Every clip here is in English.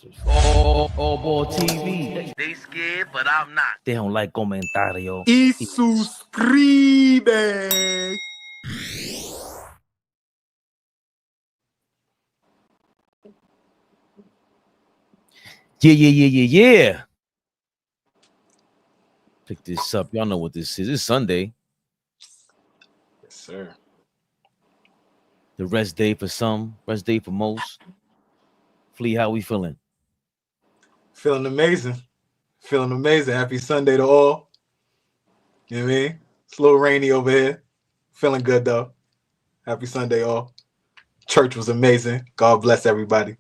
AllBall TV. They scared, but I'm not. They don't like comentario. Y suscribe. Yeah. Pick this up. Y'all know what this is. It's Sunday. Yes, sir. The rest day for some, rest day for most. Flea, how we feeling? Feeling amazing. Feeling amazing. Happy Sunday to all. You know what I mean? It's a little rainy over here. Feeling good though. Happy Sunday, all. Church was amazing. God bless everybody.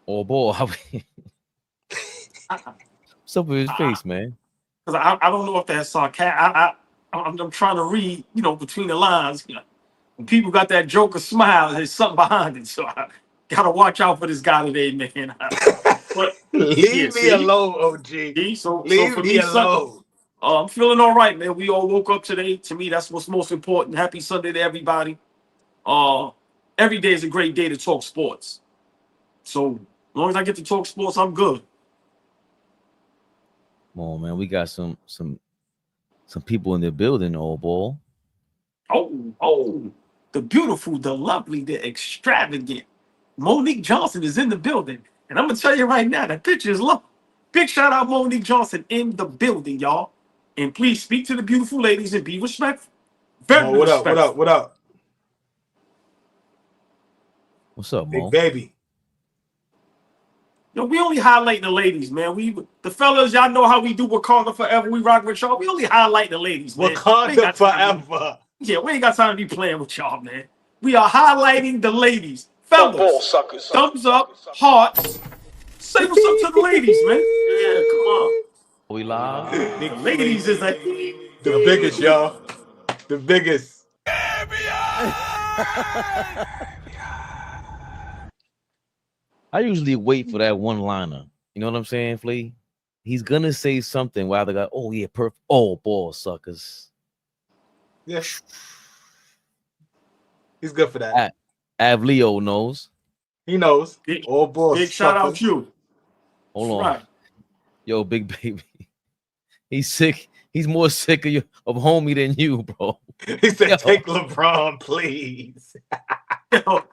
AllBall, how we... What's up with his face, man? Because I don't know if that's sarcastic. I'm trying to read, between the lines. When people got that Joker smile, there's something behind it. So I gotta watch out for this guy today, man. But Leave me alone, OG. Leave me alone. I'm feeling all right, man. We all woke up today. To me, that's what's most important. Happy Sunday to everybody. Every day is a great day to talk sports. So as long as I get to talk sports, I'm good. Come on, man. We got some people in the building, AllBall. Oh, the beautiful, the lovely, the extravagant Monique Johnson is in the building. And I'm going to tell you right now, that picture is love. Big shout out Monique Johnson in the building, y'all. And please speak to the beautiful ladies and be respectful. Very respectful. What up? What's up, Big Mo? baby. We only highlight the ladies, man. The fellas, y'all know how we do Wakanda Forever. We rock with y'all. We only highlight the ladies, man. Wakanda Forever. Yeah, we ain't got time to be playing with y'all, man. We are highlighting the ladies. Fellas, thumbs up, hearts. Say what's up to the ladies, man. Yeah, come on. We live? The ladies is like the biggest, y'all. The biggest. I usually wait for that one-liner. You know what I'm saying, Flea? He's gonna say something while they go, oh yeah, perfect. AllBall suckers. Yeah. He's good for that. Leo knows. He knows. AllBall. Big shout out to you. Hold on. Right. Yo, big baby. He's sick. He's more sick of homie than you, bro. He said, take LeBron, please. Yo,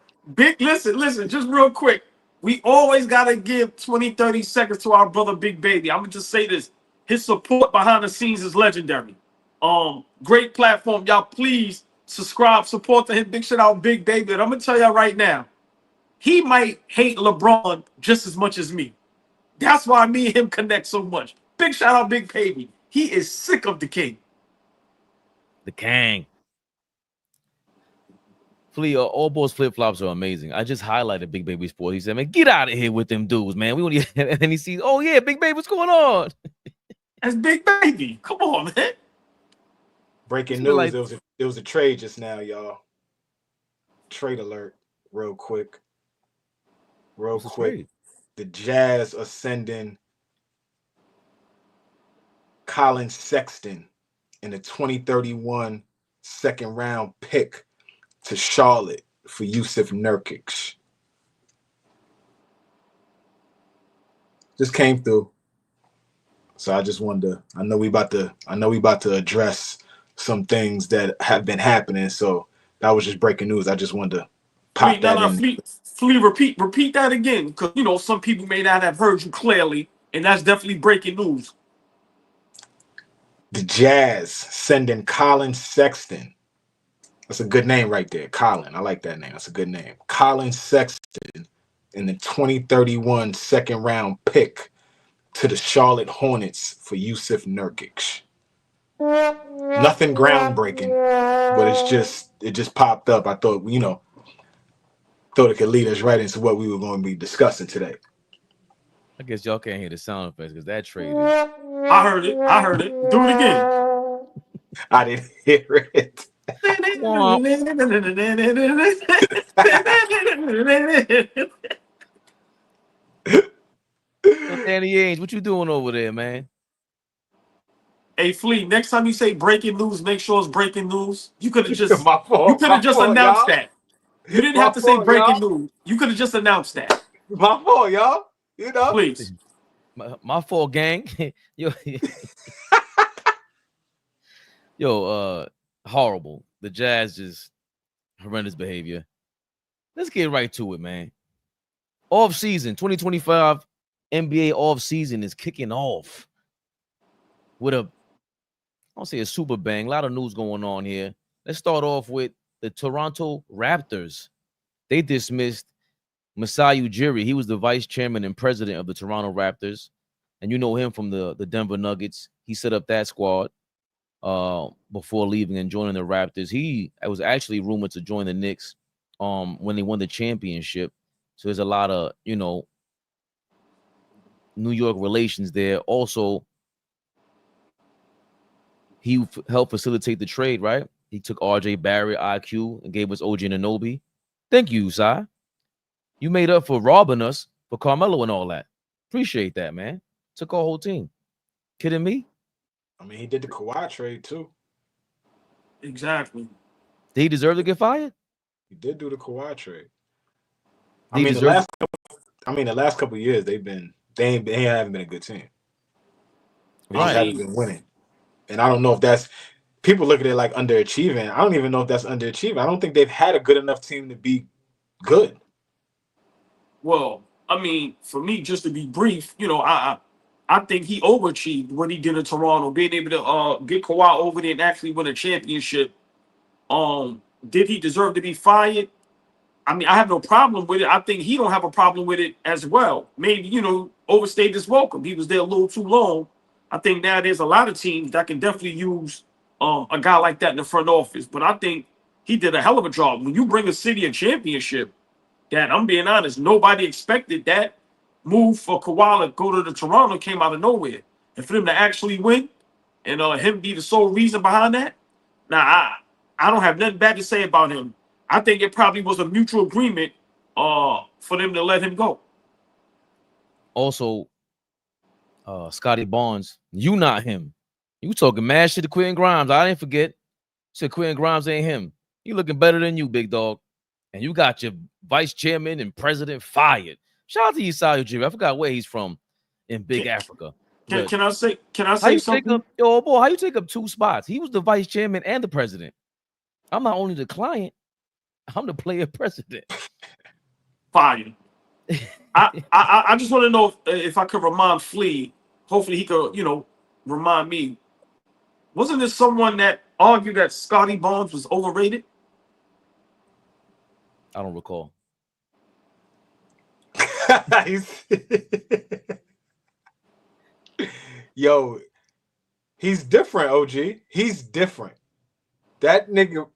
listen, just real quick. We always got to give 20, 30 seconds to our brother Big Baby. I'm going to just say this. His support behind the scenes is legendary. Great platform. Y'all please subscribe, support to him. Big shout out Big Baby. And I'm going to tell y'all right now, he might hate LeBron just as much as me. That's why me and him connect so much. Big shout out Big Baby. He is sick of the king. The Kang. Flea, AllBall's flip-flops are amazing. I just highlighted Big Baby Sports. He said, man, get out of here with them dudes, man. We want to, and then he sees, oh yeah, Big Baby, what's going on? That's Big Baby. Come on, man. Breaking news. There was a trade just now, y'all. Trade alert, real quick. The Jazz are sending Colin Sexton in the 2031 second round pick to Charlotte for JUSUF NURKIC. Just came through. So I just wanted to, I know we about to address some things that have been happening. So that was just breaking news. I just wanted to pop that in. Flea, repeat that again, because some people may not have heard you clearly, and that's definitely breaking news. The Jazz sending Colin Sexton. That's a good name right there. Colin. I like that name. That's a good name. Colin Sexton in the 2031 second round pick to the Charlotte Hornets for JUSUF NURKIC. Nothing groundbreaking, but it just popped up. I thought, thought it could lead us right into what we were going to be discussing today. I guess y'all can't hear the sound effects because that trade is... I heard it. Do it again. I didn't hear it. Danny Ainge, what you doing over there, man? Hey, Flea, next time you say breaking news, make sure it's breaking news. You could have just announced that. You didn't have to say breaking news. You could have just announced that. My fault, y'all. You know, Please. My fault, gang. yo, horrible. The Jazz just horrendous behavior. Let's get right to it, man. Off season 2025 NBA off season is kicking off with I don't say a super bang. A lot of news going on here. Let's start off with the Toronto Raptors. They dismissed MASAI UJIRI. He was the vice chairman and president of the Toronto Raptors, and you know him from the Denver Nuggets. He set up that squad before leaving and joining the Raptors. He was actually rumored to join the Knicks when they won the championship. So there's a lot of, New York relations there. Also, he helped facilitate the trade, right? He took RJ Barrett, IQ, and gave us OG Anunoby. Thank you, Sai. You made up for robbing us for Carmelo and all that. Appreciate that, man. Took our whole team. Kidding me? I mean, he did the Kawhi trade too. Exactly. Did he deserve to get fired? He did do the Kawhi trade. I mean, the last couple of years they haven't been a good team. They Right. haven't been winning, and I don't know if that's people look at it like underachieving. I don't even know if that's underachieving. I don't think they've had a good enough team to be good. Well, I mean, for me, just to be brief, I think he overachieved what he did in Toronto, being able to get Kawhi over there and actually win a championship. Did he deserve to be fired? I mean, I have no problem with it. I think he don't have a problem with it as well. Maybe, overstayed his welcome. He was there a little too long. I think now there's a lot of teams that can definitely use a guy like that in the front office. But I think he did a hell of a job. When you bring a city a championship, that I'm being honest, nobody expected that move for Kawhi to go to the Toronto came out of nowhere. And for them to actually win and him be the sole reason behind that, I don't have nothing bad to say about him. I think it probably was a mutual agreement for them to let him go. Also, Scotty Barnes, you not him. You talking mad shit to Quentin Grimes. I didn't forget. Said Quentin Grimes ain't him. He looking better than you, big dog. And you got your vice chairman and president fired. Shout out to Masai UJIRI. I forgot where he's from in Big Africa. Can I say something? How you take up two spots? He was the vice chairman and the president. I'm not only the client, I'm the player president. Fire. I just want to know if I could remind Flea. Hopefully he could, remind me. Wasn't there someone that argued that Scotty Barnes was overrated? I don't recall. Yo, he's different, OG. He's different. That nigga,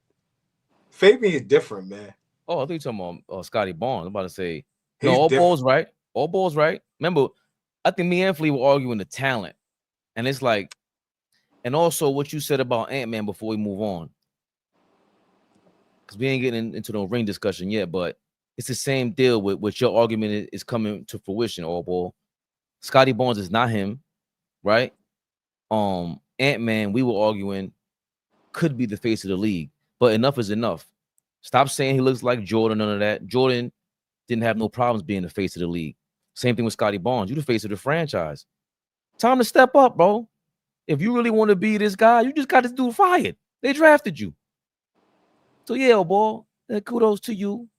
Fabian is different, man. Oh, I think you're talking about Scotty Barnes. I'm about to say, He's no, all different. balls right. All balls right. Remember, I think me and Flea were arguing the talent. And it's like, and also what you said about Ant-Man before we move on. Because we ain't getting into no ring discussion yet, but it's the same deal with what your argument is coming to fruition, all ball. Scotty Barnes is not him, right? Ant-Man, we were arguing, could be the face of the league, but enough is enough. Stop saying he looks like Jordan, none of that. Jordan didn't have no problems being the face of the league. Same thing with Scotty Barnes. You the face of the franchise. Time to step up, bro. If you really want to be this guy, you just got this dude fired. They drafted you. So yeah, boy, kudos to you.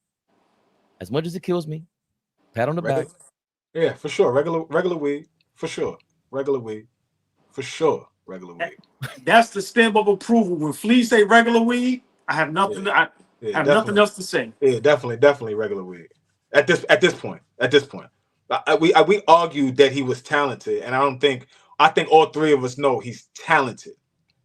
As much as it kills me, pat on the back. Yeah, for sure. Regular weed, for sure. Regular weed, for sure. Regular weed. That's the stamp of approval. When Flea say regular weed, I have nothing. I have nothing else to say. Yeah, definitely regular weed. At this point, we argued that he was talented, and I think all three of us know he's talented,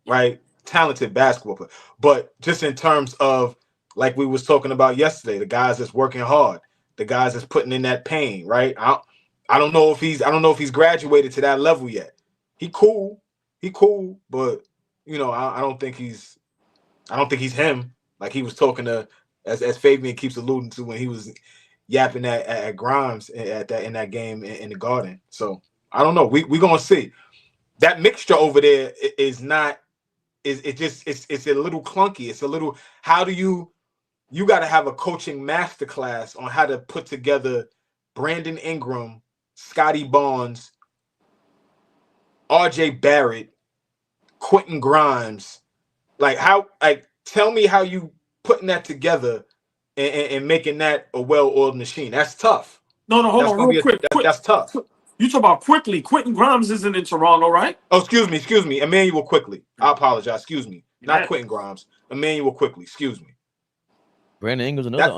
right? Talented basketball player. But just in terms of, like we was talking about yesterday, the guys that's working hard, the guys that's putting in that pain, right? I don't know if he's graduated to that level yet. He cool, but I don't think he's him. Like he was talking to, as Fabian keeps alluding to when he was yapping at Grimes in that game in the Garden. So I don't know. We gonna see. That mixture over there is not. It's a little clunky. It's a little. How do you got to have a coaching masterclass on how to put together Brandon Ingram, Scotty Barnes, RJ Barrett, Quentin Grimes. Like how? Like tell me how you putting that together and making that a well-oiled machine. That's tough. No, hold on, real quick. That's tough. You talk about quickly. Quentin Grimes isn't in Toronto, right? Oh, excuse me. Emmanuel Quickly. I apologize. Excuse me. Not Quentin Grimes. Emmanuel Quickly. Excuse me. Brandon Ingram's another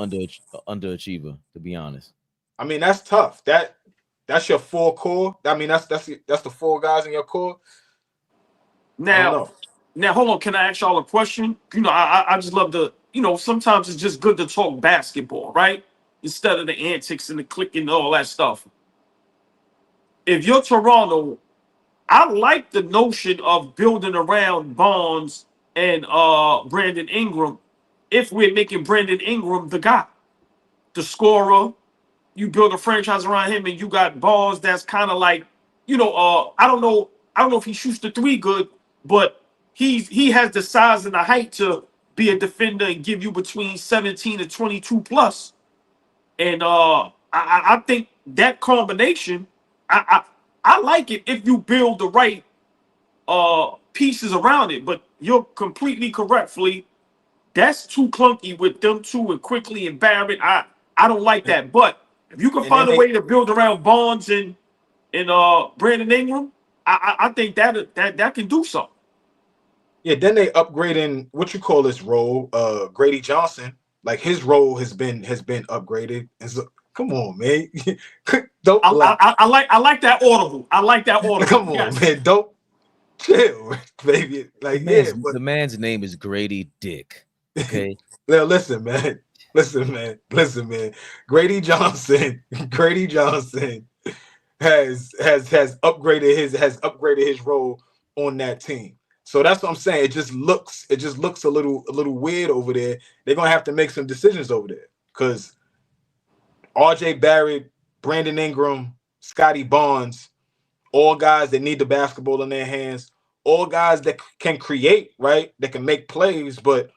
underachiever, to be honest. I mean, that's tough. That's your full core. I mean, that's the 4 guys in your core. Now hold on. Can I ask y'all a question? You know, I just love to, you know, sometimes it's just good to talk basketball, right? Instead of the antics and the clicking and all that stuff. If you're Toronto, I like the notion of building around Barnes and Brandon Ingram if we're making Brandon Ingram the guy, the scorer. You build a franchise around him and you got Barnes that's kind of like, you know, I don't know if he shoots the 3 good, but he has the size and the height to be a defender and give you between 17 and 22 plus. And I think that combination, I like it if you build the right pieces around it. But you're completely correctly, that's too clunky with them 2 and Quickly and Barrett. I don't like that. But if you can find a way to build around Barnes and Brandon Ingram, I think that can do something. Yeah, then they upgrading what you call this role, Grady Johnson. Like his role has been upgraded. And so, come on, man. I like that audible. I like that audible. Come on, man. Don't chill, baby. Like the man's name is Grady Dick. Okay. Listen, man. Grady Johnson has upgraded his role on that team. So that's what I'm saying. It just looks a little weird over there. They're gonna have to make some decisions over there because RJ Barrett, Brandon Ingram, Scotty Barnes, all guys that need the basketball in their hands, all guys that can create, right? That can make plays, but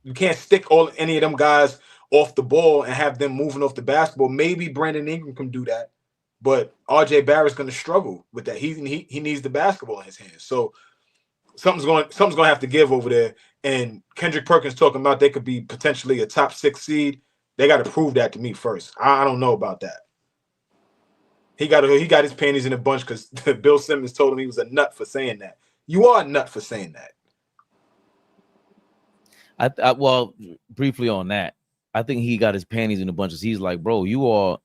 you can't stick any of them guys off the ball and have them moving off the basketball. Maybe Brandon Ingram can do that, but RJ Barrett's gonna struggle with that. He needs the basketball in his hands. So something's going to have to give over there. And Kendrick Perkins talking about they could be potentially a top 6 seed. They got to prove that to me first. I don't know about that. He got his panties in a bunch because Bill Simmons told him he was a nut for saying that. You are a nut for saying that. Well, briefly on that, I think he got his panties in a bunch. He's like, bro, you are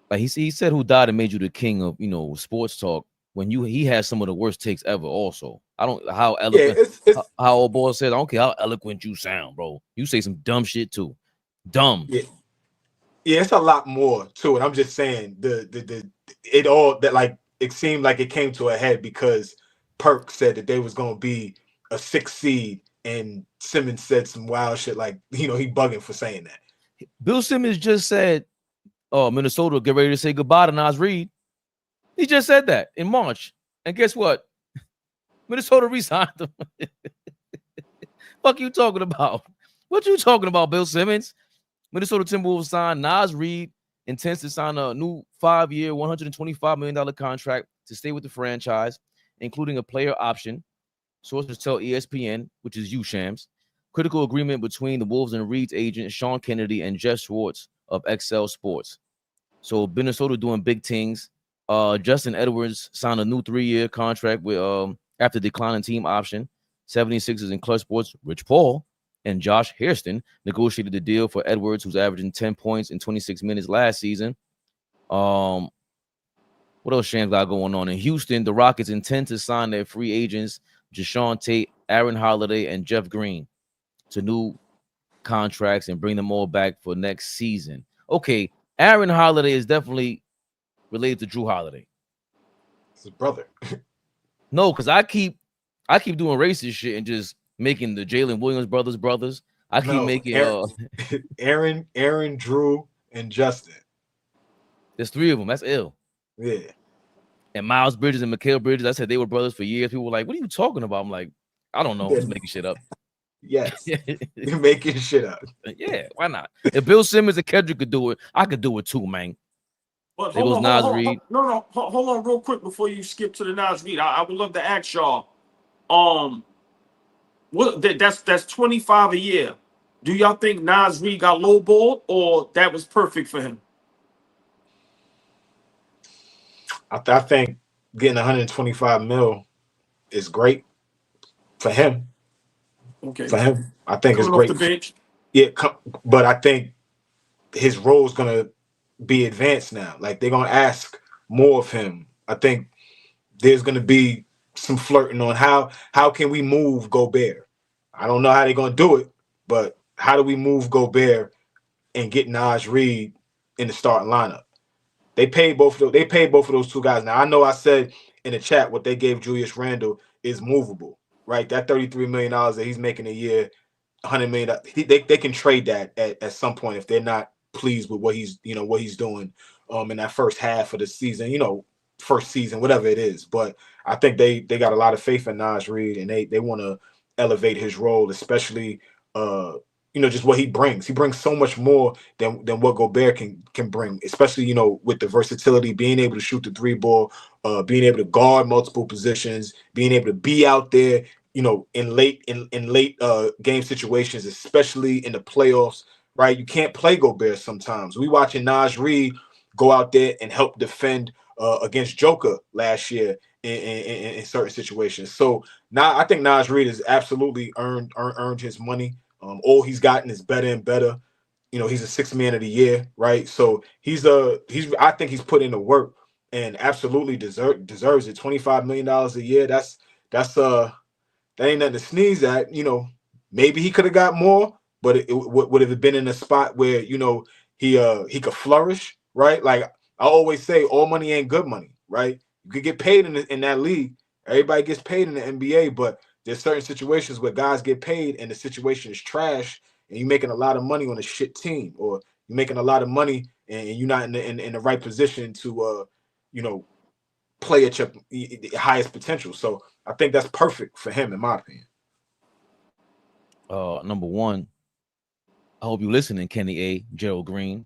like he said, who died and made you the king of sports talk. When he has some of the worst takes ever. Also, I don't how eloquent. How old boy says, I don't care how eloquent you sound, bro. You say some dumb shit too. Dumb. Yeah, it's a lot more to it. I'm just saying it seemed like it came to a head because Perk said that they was gonna be a 6 seed, and Simmons said some wild shit like he bugging for saying that. Bill Simmons just said, "Oh, Minnesota get ready to say goodbye to Nas Reed." He just said that in March. And guess what? Minnesota re-signed him. Fuck you talking about? What you talking about, Bill Simmons? Minnesota Timberwolves signed Nas Reed, intends to sign a new 5-year, $125 million contract to stay with the franchise, including a player option. Sources tell ESPN, which is UShams. Critical agreement between the Wolves and Reed's agent, Sean Kennedy, and Jeff Schwartz of XL Sports. So Minnesota doing big things. Justin Edwards signed a new 3-year contract with after declining team option. 76ers and Clutch Sports, Rich Paul and Josh Hairston negotiated the deal for Edwards, who's averaging 10 points in 26 minutes last season. What else Shams got going on? In Houston, the Rockets intend to sign their free agents, Jashawn Tate, Aaron Holiday, and Jeff Green to new contracts and bring them all back for next season. Okay, Aaron Holiday is definitely related to Drew Holiday. It's his brother. No, because I keep doing racist shit and just making the Jalen Williams brothers. I keep making Aaron, Drew, and Justin. There's 3 of them. That's ill. Yeah. And Miles Bridges and Mikal Bridges. I said they were brothers for years. People were like, "What are you talking about?" I'm like, I don't know. I'm just making shit up. Yes. You're making shit up. Yeah, why not? If Bill Simmons and Kendrick could do it, I could do it too, man. But There goes Nas Reed. hold on real quick before you skip to the Nas Reed. I would love to ask y'all, what that's 25 a year. Do y'all think Nas Reed got lowballed or that was perfect for him? I think getting 125 mil is great for him. Okay. For him, I think it's Coming off great. the bench. Yeah, but I think his role is gonna be advanced now. Like they're gonna ask more of him. I think there's gonna be some flirting on how can we move Gobert. I don't know how they're gonna do it, but how do we move Gobert and get Nas Reed in the starting lineup? They paid both of those two guys. Now I know I said in the chat what they gave Julius Randle is movable, right? That $33 million that he's making a year, $100 million. They can trade that at some point if they're not pleased with what he's doing in that first half of the season, first season, whatever it is. But I think they got a lot of faith in Nas Reed, and they want to elevate his role, especially just what he brings. He brings so much more than what Gobert can bring, especially with the versatility, being able to shoot the three ball, being able to guard multiple positions, being able to be out there, in late game situations, especially in the playoffs. Right, you can't play Gobert sometimes. We watching Nas Reed go out there and help defend against Joker last year in certain situations. So now I think Nas Reed has absolutely earned his money. All he's gotten is better and better. He's a sixth man of the year, right? So I think he's put in the work and absolutely deserves it. $25 million a year. That ain't nothing to sneeze at. Maybe he could have got more, but it would have been in a spot where he could flourish, right? Like I always say, all money ain't good money, right? You could get paid in that league. Everybody gets paid in the NBA, but there's certain situations where guys get paid and the situation is trash, and you're making a lot of money on a shit team, or you're making a lot of money and you're not in the right position to play at your highest potential. So I think that's perfect for him, in my opinion. Number one, I hope you're listening, Kenny A, Gerald Green.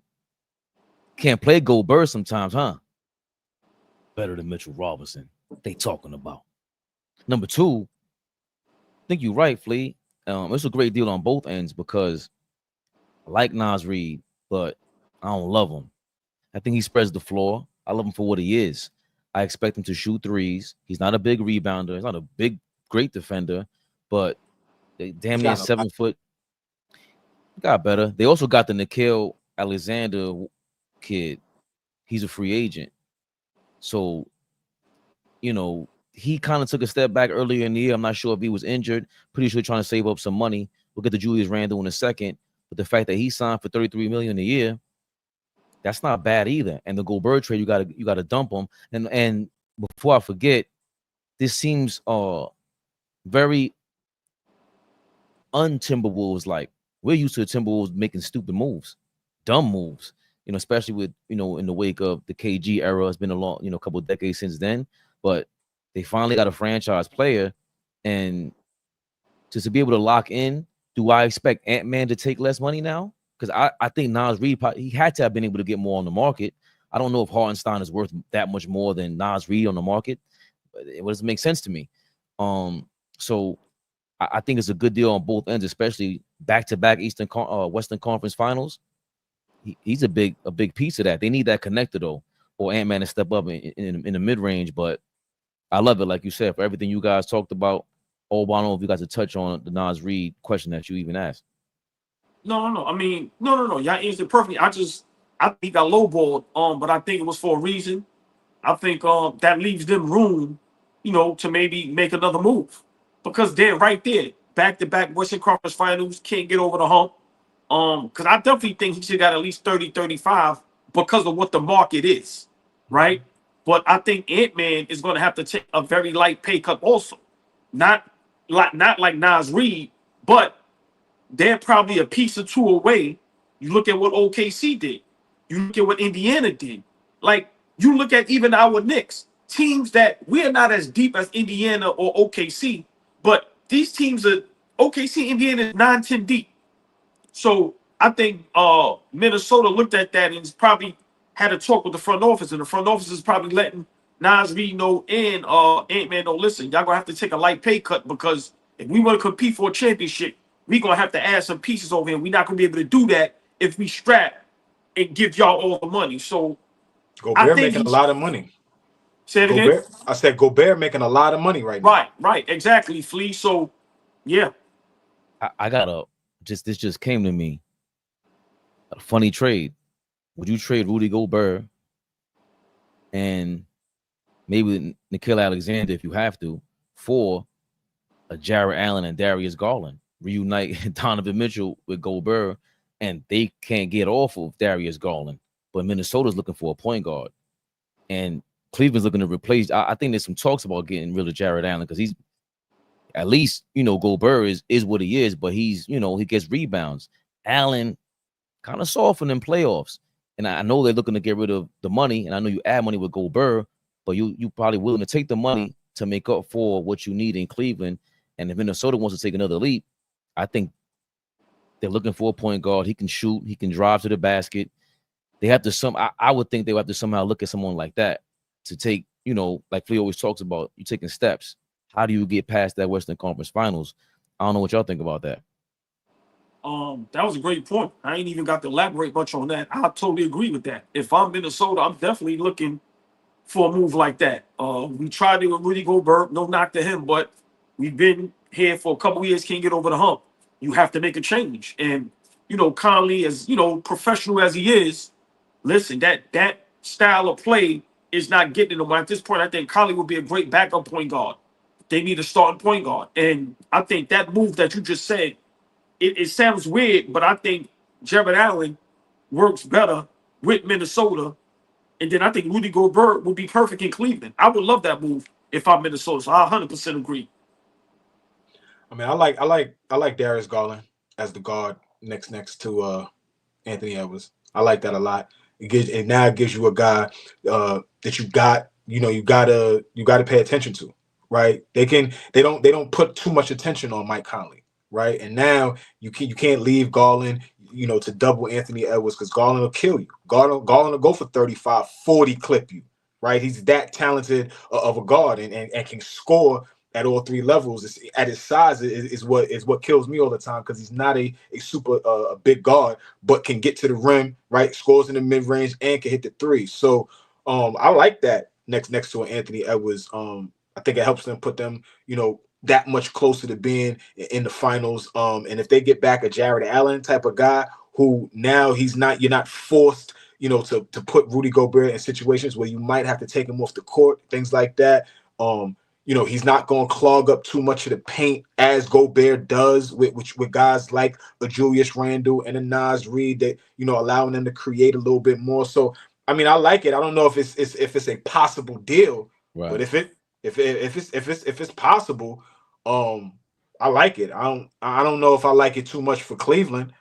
Can't play Gobert sometimes, huh? Better than Mitchell Robinson. What they talking about? Number two, I think you're right, Flea. It's a great deal on both ends because I like Nas Reed, but I don't love him. I think he spreads the floor. I love him for what he is. I expect him to shoot threes. He's not a big rebounder. He's not a great defender, but they damn near 7 foot. Got better. They also got the Nickeil Alexander kid. He's a free agent. So, he kind of took a step back earlier in the year. I'm not sure if he was injured. Pretty sure trying to save up some money. We'll get to Julius Randle in a second. But the fact that he signed for $33 million a year, that's not bad either. And the Gobert trade, you gotta dump him. And before I forget, this seems very un-Timberwolves like. We're used to the Timberwolves making stupid moves, dumb moves, especially with, in the wake of the KG era. It's been a long, couple of decades since then, but they finally got a franchise player. And just to be able to lock in, do I expect Ant-Man to take less money now? Because I think Nas Reed, he had to have been able to get more on the market. I don't know if Hartenstein is worth that much more than Nas Reed on the market, but it doesn't make sense to me. So I think it's a good deal on both ends, especially back-to-back Western Conference Finals. He's a big piece of that. They need that connector though, or Ant-Man to step up in the mid-range. But I love it, like you said, for everything you guys talked about. I don't know if you guys to touch on the Nas Reed question that you even asked. No. I mean, no. Y'all answered perfectly. I think he got lowballed. But I think it was for a reason. I think that leaves them room, to maybe make another move. Because they're right there, back-to-back Western Conference Finals, can't get over the hump. Because I definitely think he should got at least 30, 35 because of what the market is, right? But I think Ant-Man is going to have to take a very light pay cut also. Not like Nas Reed, but they're probably a piece or two away. You look at what OKC did. You look at what Indiana did. Like, you look at even our Knicks, teams that we're not as deep as Indiana or OKC, but these teams are OKC, Indiana is 9-10 deep. So I think Minnesota looked at that and is probably had a talk with the front office, and the front office is probably letting Nas Reed know and Ant-Man know, listen, y'all gonna have to take a light pay cut, because if we want to compete for a championship, we gonna have to add some pieces over here. We're not gonna be able to do that if we strap and give y'all all the money. So Gobert making a lot of money. Say it Gobert, again? I said Gobert making a lot of money right now. Right, exactly, Flea. So yeah. I got this just came to me. A funny trade. Would you trade Rudy Gobert and maybe Nickeil Alexander, if you have to, for a Jarrett Allen and Darius Garland? Reunite Donovan Mitchell with Gobert, and they can't get off of Darius Garland. But Minnesota's looking for a point guard, and Cleveland's looking to replace. I think there's some talks about getting rid of Jarrett Allen, because he's, at least, you know, Gobert is what he is, but he's, you know, he gets rebounds. Allen kind of softened in playoffs. And I know they're looking to get rid of the money, and I know you add money with Gobert, but you probably willing to take the money to make up for what you need in Cleveland. And if Minnesota wants to take another leap, I think they're looking for a point guard. He can shoot, he can drive to the basket. They have to I would think they would have to somehow look at someone like that to take, you know, like Flea always talks about, you taking steps. How do you get past that Western Conference Finals? I don't know what y'all think about that. That was a great point. I ain't even got to elaborate much on that. I totally agree with that. If I'm Minnesota, I'm definitely looking for a move like that. We tried it with Rudy Gobert, no knock to him, but we've been here for a couple of years, can't get over the hump. You have to make a change. And, you know, Conley, as, you know, professional as he is, listen, that style of play is not getting him. At this point, I think Conley would be a great backup point guard. They need a starting point guard. And I think that move that you just said, it sounds weird, but I think Jarrett Allen works better with Minnesota. And then I think Rudy Gobert would be perfect in Cleveland. I would love that move if I'm Minnesota. So I 100% agree. I mean, I like Darius Garland as the guard next to Anthony Edwards. I like that a lot. It now gives you a guy that you gotta pay attention to, right? They don't put too much attention on Mike Conley, right? And now you can't leave Garland, you know, to double Anthony Edwards, because Garland will kill you. Garland will go for 35, 40, clip you, right? He's that talented of a guard and can score at all three levels. At his size is what kills me all the time, because he's not a super big guard, but can get to the rim, right? Scores in the mid range and can hit the three. So I like that next to Anthony Edwards. I think it helps them put them, you know, that much closer to being in the finals. And if they get back a Jarrett Allen type of guy, who now you're not forced, you know, to put Rudy Gobert in situations where you might have to take him off the court, things like that. You know, he's not going to clog up too much of the paint as Gobert does with guys like a Julius Randle and a Nas Reed, that, you know, allowing them to create a little bit more. So, I mean, I like it. I don't know if it's a possible deal, right, but if it's possible, I like it. I don't know if I like it too much for Cleveland,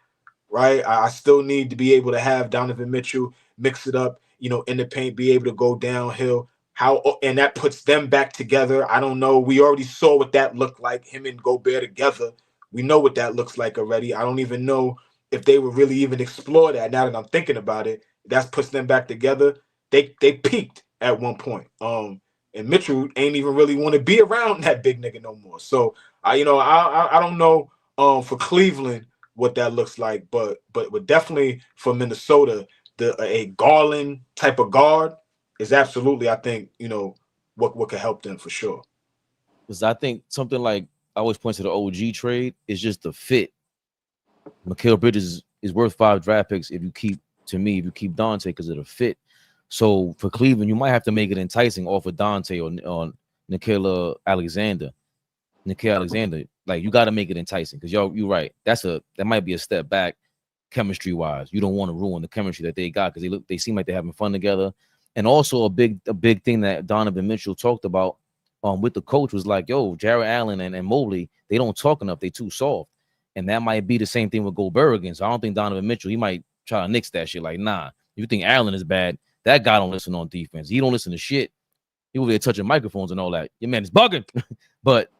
right? I still need to be able to have Donovan Mitchell mix it up, you know, in the paint, be able to go downhill. And that puts them back together. I don't know. We already saw what that looked like, him and Gobert together. We know what that looks like already. I don't even know if they would really even explore that. Now that I'm thinking about it, that puts them back together. They peaked at one point. And Mitchell ain't even really want to be around that big nigga no more. So I don't know for Cleveland what that looks like, but definitely for Minnesota, a Garland type of guard is absolutely, I think, you know, what could help them for sure. Because I think something like, I always point to the OG trade, is just the fit. Mikal Bridges is worth 5 draft picks if you keep Dante, because of the fit. So for Cleveland, you might have to make it enticing off of Dante or Nickeil Alexander. Like, you got to make it enticing, because you're right. That might be a step back chemistry wise. You don't want to ruin the chemistry that they got, because they seem like they're having fun together. And also a big thing that Donovan Mitchell talked about with the coach was like, yo, Jarrett Allen and Mobley, they don't talk enough. They too soft. And that might be the same thing with Gobert again. So I don't think Donovan Mitchell, he might try to nix that shit. Like, nah, you think Allen is bad? That guy don't listen on defense. He don't listen to shit. He over there touching microphones and all that. Your man is bugging. But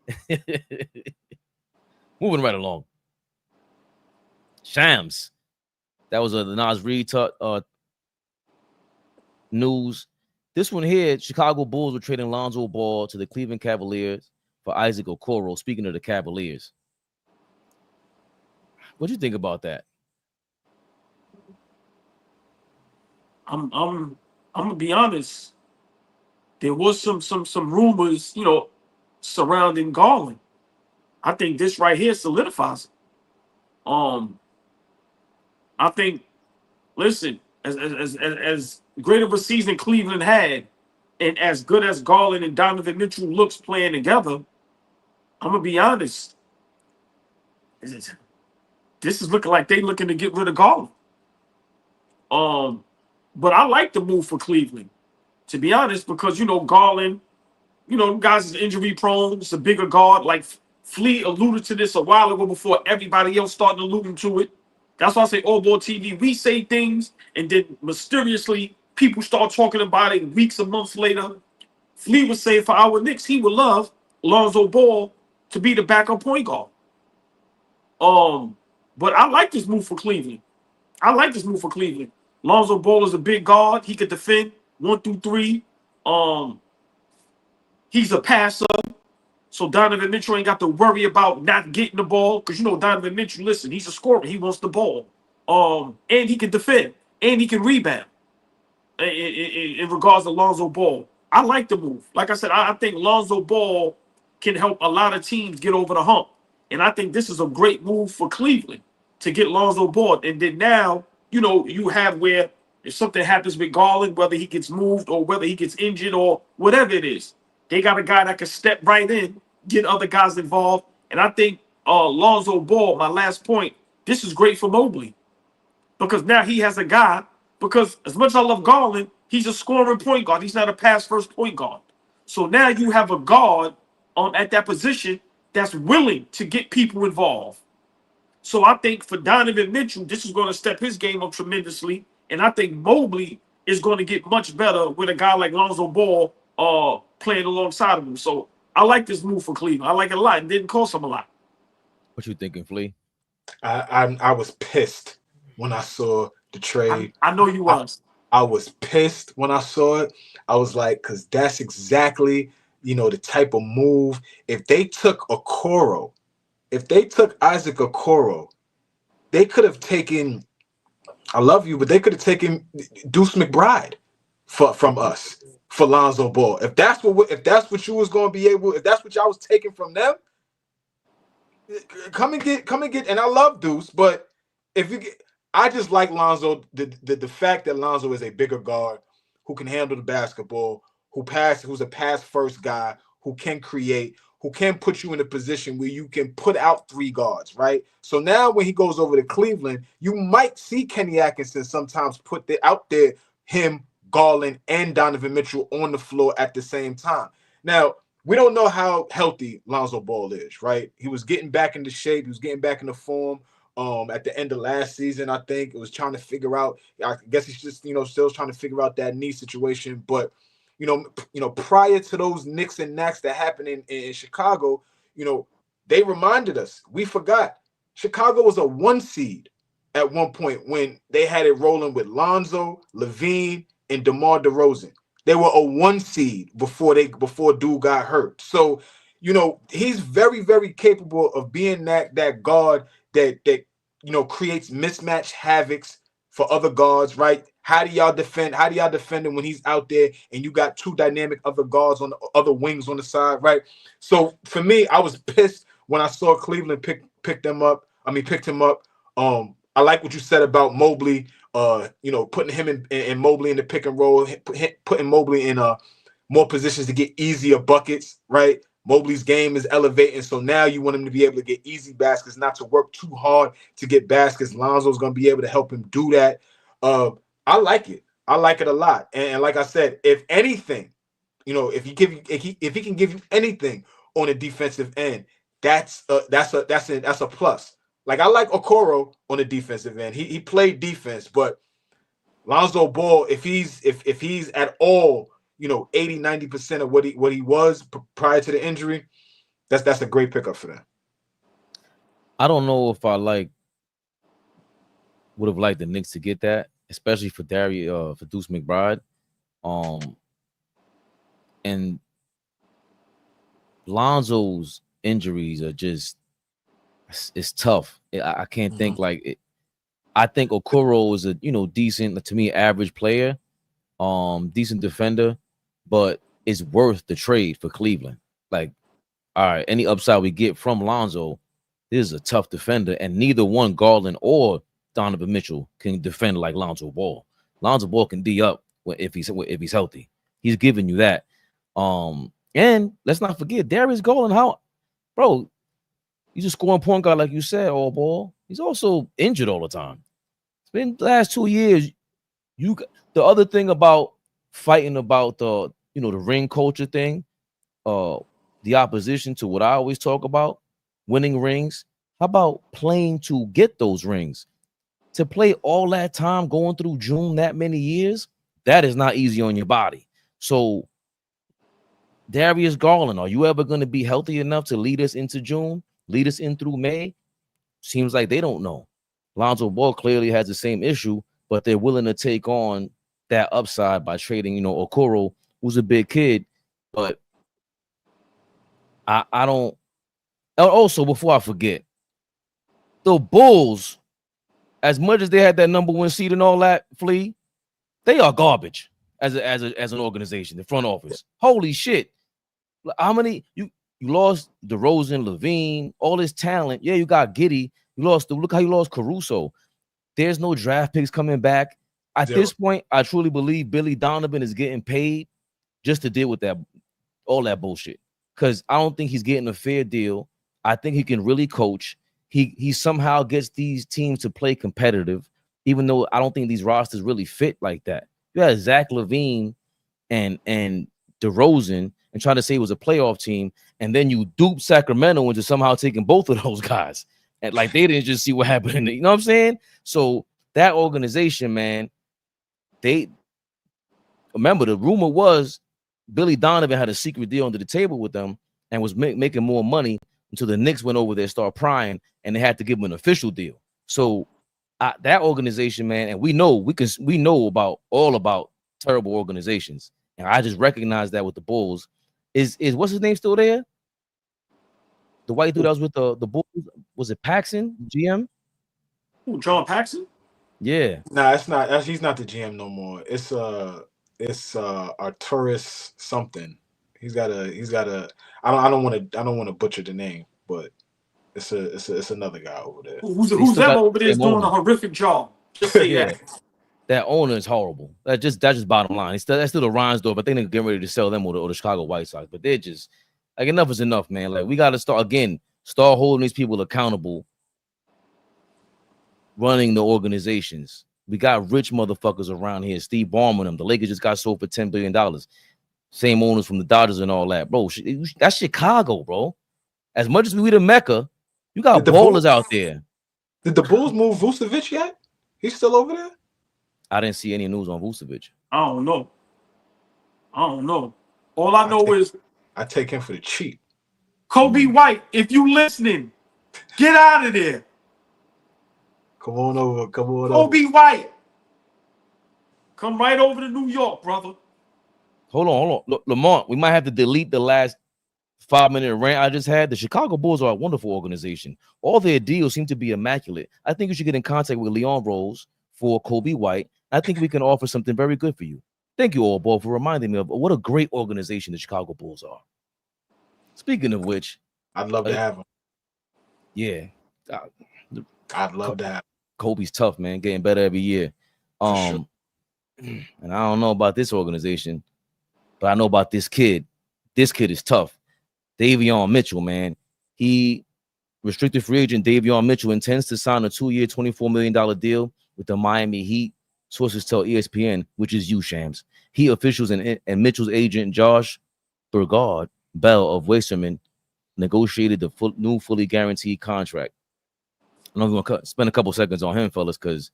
moving right along. Shams. That was a Nas Reed news. This one here, Chicago Bulls were trading Lonzo Ball to the Cleveland Cavaliers for Isaac Okoro. Speaking of the Cavaliers, what do you think about that? I'm gonna be honest. There was some rumors, you know, surrounding Garland. I think this right here solidifies it. I think, listen, as great of a season Cleveland had, and as good as Garland and Donovan Mitchell looks playing together, I'm gonna be honest. This is looking like they looking to get rid of Garland. But I like the move for Cleveland, to be honest, because you know Garland, you know, guys is injury prone. It's a bigger guard. Like Flea alluded to this a while ago before everybody else started alluding to it. That's why I say AllBall TV. We say things, and then mysteriously people start talking about it weeks and months later. Flea was saying for our Knicks, he would love Lonzo Ball to be the backup point guard. But I like this move for Cleveland. I like this move for Cleveland. Lonzo Ball is a big guard. He could defend 1 through 3. He's a passer. So Donovan Mitchell ain't got to worry about not getting the ball. Because you know Donovan Mitchell, listen, he's a scorer. He wants the ball. And he can defend. And he can rebound. In regards to Lonzo Ball. I like the move. Like I said, I think Lonzo Ball can help a lot of teams get over the hump. And I think this is a great move for Cleveland to get Lonzo Ball. And then now, you know, you have where if something happens with Garland, whether he gets moved or whether he gets injured or whatever it is, they got a guy that can step right in, get other guys involved. And I think Lonzo Ball, my last point, this is great for Mobley. Because now he has a guy, because as much as I love Garland, he's a scoring point guard. He's not a pass-first point guard. So now you have a guard at that position that's willing to get people involved. So I think for Donovan Mitchell, this is going to step his game up tremendously. And I think Mobley is going to get much better with a guy like Lonzo Ball playing alongside of him. So I like this move for Cleveland. I like it a lot. It didn't cost him a lot. What you thinking, Flea? I was pissed when I saw the trade. I know you was. I was pissed when I saw it. I was like, because that's exactly, you know, the type of move. If they took Okoro, if they took Isaac Okoro, they could have taken, I love you, but they could have taken Deuce McBride from us for Lonzo Ball. If that's what you was going to be able, if that's what y'all was taking from them, come and get, and I love Deuce, but if you get, I just like Lonzo, the fact that Lonzo is a bigger guard who can handle the basketball, who's a pass first guy, who can create, who can put you in a position where you can put out 3 guards, right? So now when he goes over to Cleveland, you might see Kenny Atkinson sometimes put out there him, Garland, and Donovan Mitchell on the floor at the same time. Now, we don't know how healthy Lonzo Ball is, right? He was getting back into shape. He was getting back into form at the end of last season, I think. It was trying to figure out, I guess he's just, you know, still trying to figure out that knee situation. But, you know, prior to those Knicks and Knacks that happened in Chicago, you know, they reminded us, we forgot. Chicago was a 1 seed at one point when they had it rolling with Lonzo, Levine, and DeMar DeRozan. They were a 1 seed before dude got hurt. So, you know, he's very, very capable of being that guard that you know creates mismatch havocs for other guards, right? How do y'all defend him when he's out there and you got 2 dynamic other guards on the other wings on the side, right? So for me, I was pissed when I saw Cleveland picked him up. I like what you said about Mobley. You know, putting him and Mobley in the pick and roll, putting Mobley in more positions to get easier buckets, right? Mobley's game is elevating, so now you want him to be able to get easy baskets, not to work too hard to get baskets. Lonzo's going to be able to help him do that. I like it. I like it a lot. And like I said, if anything, you know, if he can give you anything on the defensive end, that's a plus. Like I like Okoro on the defensive end. He played defense, but Lonzo Ball, if he's at all, you know, 80-90% of what he was prior to the injury, that's a great pickup for them. I don't know if I would have liked the Knicks to get that, especially for Darius, for Deuce McBride. And Lonzo's injuries are just it's tough. I can't think like it. I think Okoro is a decent, to me, average player, decent defender, but it's worth the trade for Cleveland. Like, all right, any upside we get from Lonzo, this is a tough defender, and neither one, Garland or Donovan Mitchell, can defend like Lonzo Ball. Lonzo Ball can D up if he's healthy. He's giving you that. And let's not forget Darius Garland. How, bro? He's a scoring point guard, like you said, all ball. He's also injured all the time. It's been the last 2 years. The other thing about fighting about the ring culture thing, the opposition to what I always talk about, winning rings. How about playing to get those rings? To play all that time going through June, that many years, that is not easy on your body. So Darius Garland, are you ever going to be healthy enough to lead us into June, lead us in through May? Seems like they don't know. Lonzo Ball clearly has the same issue, but they're willing to take on that upside by trading, Okoro, who's a big kid. But I don't. Also, before I forget, the Bulls, as much as they had that #1 seed and all that, Flea, they are garbage as an organization, the front office. Holy shit. How many you lost DeRozan, Levine, all this talent. Yeah, you got Giddey. Look how you lost Caruso. There's no draft picks coming back. At this point, I truly believe Billy Donovan is getting paid just to deal with all that bullshit. Because I don't think he's getting a fair deal. I think he can really coach. He somehow gets these teams to play competitive, even though I don't think these rosters really fit like that. You had Zach LaVine and DeRozan and trying to say it was a playoff team, and then you dupe Sacramento into somehow taking both of those guys. And like they didn't just see what happened. You know what I'm saying? So that organization, man, they remember the rumor was Billy Donovan had a secret deal under the table with them and was making more money until the Knicks went over there, started prying, and they had to give him an official deal. So that organization, man, and we know about terrible organizations, and I just recognize that with the Bulls. Is what's his name still there? The white dude that was with the Bulls, was it Paxson, GM? Who, John Paxson? Yeah. Nah, it's not. He's not the GM no more. It's Arturis something. He's got a. I don't want to butcher the name, but it's another guy over there. Who's that over there is doing a horrific job. Just say that. That owner is horrible. That's just bottom line. That's still the Reinsdorf. I think they're getting ready to sell them or the Chicago White Sox, but they're just like, enough is enough, man. Like, we got to start holding these people accountable, running the organizations. We got rich motherfuckers around here. Steve Ballmer, them. The Lakers just got sold for $10 billion. Same owners from the Dodgers and all that, bro. That's Chicago, bro. As much as we the Mecca, you got ballers out there. Did the Bulls move Vucevic yet? He's still over there? I didn't see any news on Vucevic. I don't know. All I know is I take him for the cheap. Kobe White, if you listening, get out of there. Come on over. Kobe White. Come right over to New York, brother. Hold on. Look, Lamont, we might have to delete the last 5-minute rant I just had. The Chicago Bulls are a wonderful organization. All their deals seem to be immaculate. I think you should get in contact with Leon Rose for Kobe White. I think we can offer something very good for you. Thank you, AllBall, for reminding me of what a great organization the Chicago Bulls are. Speaking of which, I'd love to have him. Yeah. I'd love to have him. Kobe's tough, man, getting better every year. Sure. And I don't know about this organization, but I know about this kid. This kid is tough. Davion Mitchell, man. He restricted free agent Davion Mitchell intends to sign a 2-year, $24 million deal with the Miami Heat. Sources tell ESPN, which is you, Shams. Heat officials and Mitchell's agent Josh Burgard Bell of Wasserman negotiated the new fully guaranteed contract. And I'm going to spend a couple seconds on him, fellas, because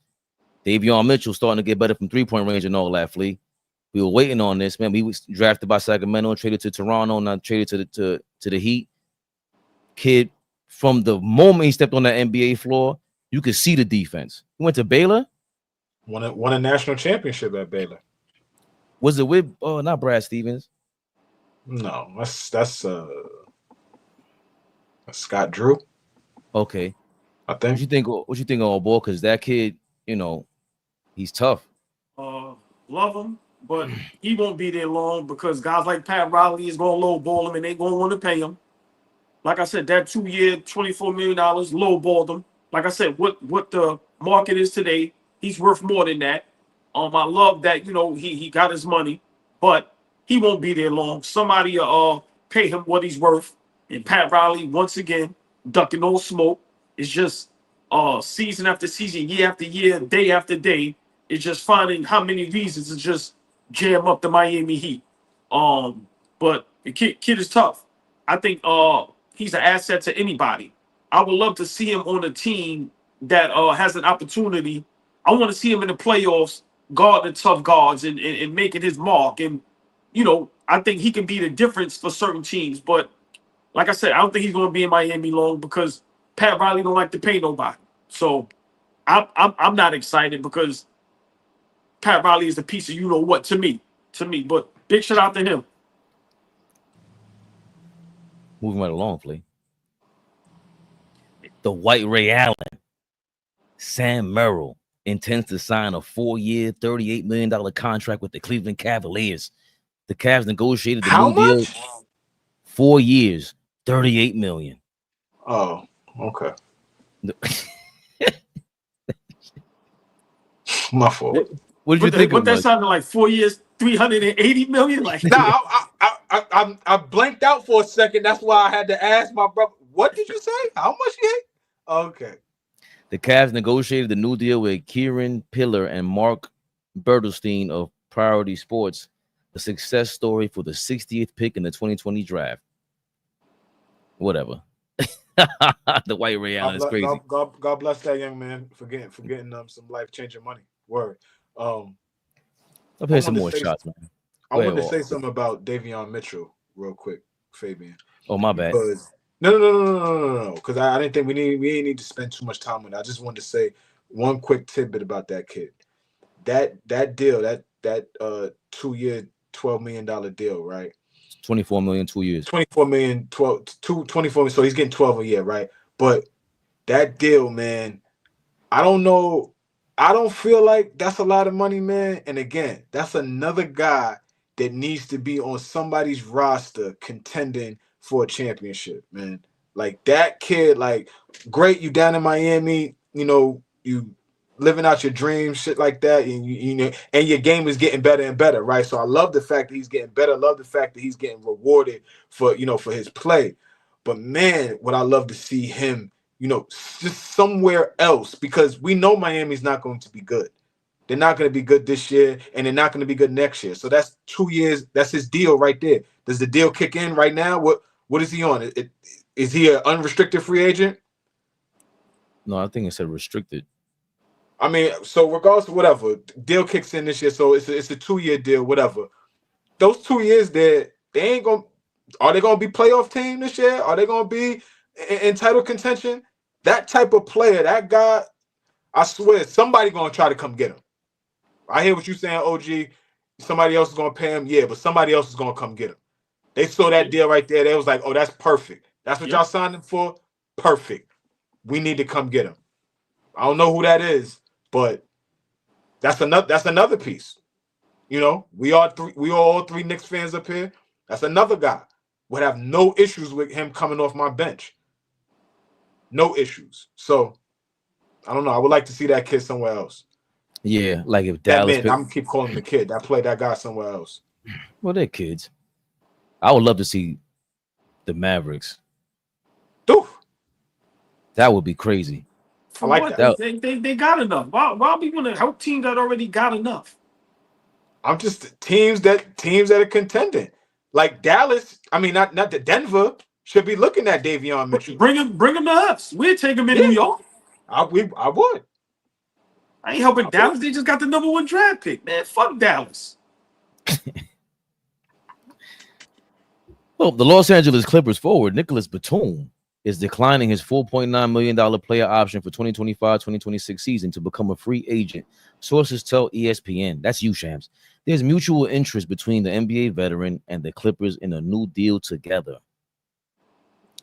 Davion Mitchell starting to get better from three-point range and all that, Flea. We were waiting on this, man. He was drafted by Sacramento, traded to Toronto, now traded to the Heat. Kid, from the moment he stepped on that NBA floor, you could see the defense. He went to Baylor. Won a national championship at Baylor. Was it with not Brad Stevens? No, that's Scott Drew. Okay. I think. What you think of AllBall? Because that kid, you know, he's tough. Love him, but he won't be there long because guys like Pat Riley is going to lowball him and they going to want to pay him. Like I said, that 2-year, $24 million lowballed him. Like I said, what the market is today, he's worth more than that. I love that, you know, he got his money, but he won't be there long. Somebody pay him what he's worth. And Pat Riley, once again, ducking no smoke. It's just season after season, year after year, day after day. It's just finding how many reasons to just jam up the Miami Heat. But the kid is tough. I think he's an asset to anybody. I would love to see him on a team that has an opportunity. I want to see him in the playoffs, guarding tough guards and making his mark. And, you know, I think he can be the difference for certain teams. But like I said, I don't think he's going to be in Miami long because Pat Riley don't like to pay nobody. So I'm not excited because Pat Riley is a piece of you know what to me. But big shout out to him. Moving right along, Flea. The White Ray Allen, Sam Merrill intends to sign a 4-year, $38 million contract with the Cleveland Cavaliers. The Cavs negotiated the new deal. 4 years, $38 million. Oh, okay. My fault. What did you think of that? Sounded like 4 years, $380 million. Like, nah, I blanked out for a second. That's why I had to ask my brother. What did you say? How much he ate? Okay. The Cavs negotiated the new deal with Kieran Pillar and Mark Bertelstein of Priority Sports, a success story for the 60th pick in the 2020 draft. Whatever. The White Ray Allen is crazy. God bless that young man for getting some life-changing money. Word. I'll play some more shots, man. I wanted to say something about Davion Mitchell real quick, Fabian. Oh, my bad. No. Because I didn't think we didn't need to spend too much time on it. I just wanted to say one quick tidbit about that kid. That deal, that 2-year, $12 million deal, right? 24 million, 2 years. 24 million, 24 million. So he's getting 12 a year, right? But that deal, man, I don't know. I don't feel like that's a lot of money, man. And again, that's another guy that needs to be on somebody's roster contending for a championship, man. Like that kid, like, great, you down in Miami, you know, you living out your dreams, shit like that, and you know, and your game is getting better and better, right? So I love the fact that he's getting better. I love the fact that he's getting rewarded for, you know, for his play. But man, what I love to see him, you know, just somewhere else, because we know Miami's not going to be good. They're not going to be good this year, and they're not going to be good next year. So that's 2 years. That's his deal right there. Does the deal kick in right now? What is he on? Is he an unrestricted free agent? No, I think it said restricted. I mean, so regardless of whatever, deal kicks in this year, so it's a 2-year deal, whatever. Those 2 years there, they ain't going to – are they going to be playoff team this year? Are they going to be in title contention? That type of player, that guy, I swear, somebody going to try to come get him. I hear what you're saying, OG. Somebody else is going to pay him. Yeah, but somebody else is going to come get him. They saw that deal right there. They was like, oh, that's perfect. That's what y'all signed him for? Perfect. We need to come get him. I don't know who that is, but that's another piece. You know, we are all three Knicks fans up here. That's another guy. Would have no issues with him coming off my bench. No issues. So I don't know. I would like to see that kid somewhere else. Yeah, like if Dallas. I'm gonna keep calling him the kid. I play that guy somewhere else. Well, they're kids. I would love to see the Mavericks. Doof. That would be crazy. I like that. They got enough. Why we want to help teams that already got enough? I'm just teams that are contending. Like Dallas, I mean, not the Denver should be looking at Davion Mitchell. Bring him to us. We'd take him in New York. I would. I ain't helping Dallas. They just got the #1 draft pick, man. Fuck Dallas. Well, the Los Angeles Clippers forward Nicholas Batum is declining his $4.9 million player option for 2025-2026 season to become a free agent. Sources tell ESPN, that's you, Shams. There's mutual interest between the NBA veteran and the Clippers in a new deal together.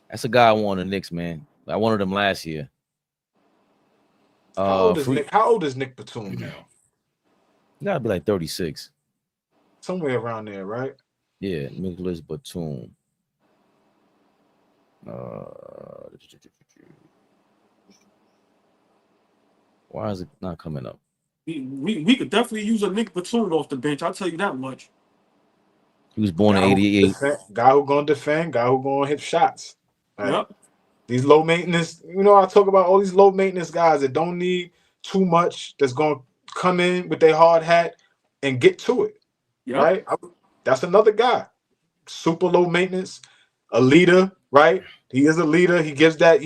That's a guy I want the Knicks, man. I wanted him last year. How old is Nick? How old is Nick Batum now? You gotta be like 36. Somewhere around there, right? Yeah, Nicholas Batum. Why is it not coming up? We could definitely use a Nick Batum off the bench. I'll tell you that much. He was born in 88. Guy who gonna defend, guy who gonna hit shots. Like, yep. These low maintenance, I talk about all these low maintenance guys that don't need too much, that's gonna come in with their hard hat and get to it. Yep. Right? That's another guy. Super low maintenance, a leader, right? He is a leader. He gives that,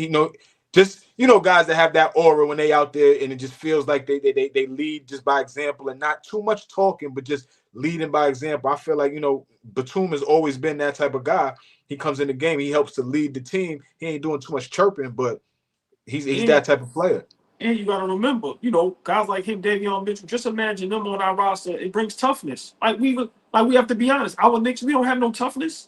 just guys that have that aura when they out there, and it just feels like they lead just by example and not too much talking, but just leading by example. I feel like Batum has always been that type of guy. He comes in the game, he helps to lead the team. He ain't doing too much chirping, but he's that type of player. And you gotta remember, guys like him, Davion Mitchell. Just imagine them on our roster. It brings toughness. We have to be honest. Our Knicks, we don't have no toughness.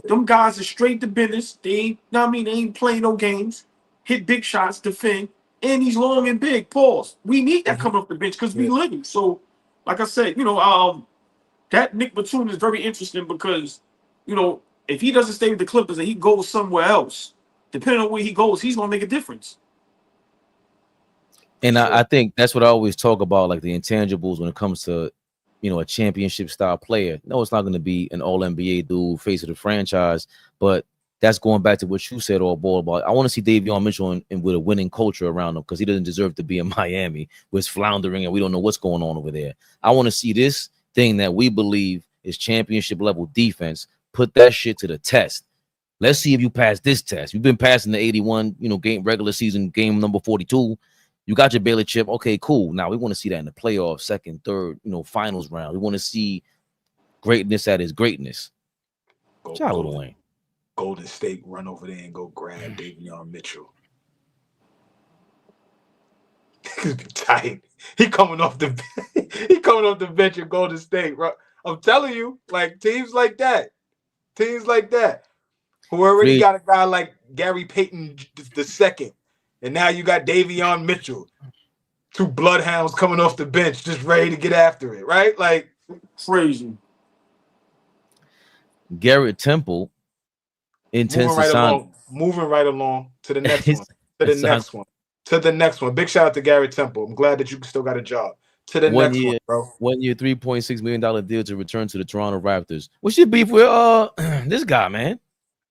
Them guys are straight to business. They ain't playing no games. Hit big shots, defend, and he's long and big. Pause. We need that coming off the bench because we little. So, like I said, that Nick Batum is very interesting because, if he doesn't stay with the Clippers and he goes somewhere else, depending on where he goes, he's gonna make a difference. And I think that's what I always talk about, like the intangibles when it comes to, a championship style player. No, it's not going to be an all NBA dude, face of the franchise, but that's going back to what you said, AllBall, about. I want to see Davion Mitchell and with a winning culture around him, because he doesn't deserve to be in Miami, where it's floundering and we don't know what's going on over there. I want to see this thing that we believe is championship level defense. Put that shit to the test. Let's see if you pass this test. You've been passing the 81, game regular season game number 42. You got your Baylor chip. Okay, cool. Now we want to see that in the playoffs, second, third, finals round. We want to see greatness at its greatness. Golden State run over there and go grab Davion Mitchell. Tight. He coming off the bench at Golden State, bro. I'm telling you, teams like that, who already got a guy like Gary Payton II. And now you got Davion Mitchell, two bloodhounds coming off the bench, just ready to get after it, right? Crazy. Garrett Temple intends to sign. Moving right along to the next one. To the next one. Big shout out to Garrett Temple. I'm glad that you still got a job. To the next one, bro. 1 year, $3.6 million deal to return to the Toronto Raptors. What's your beef with this guy, man?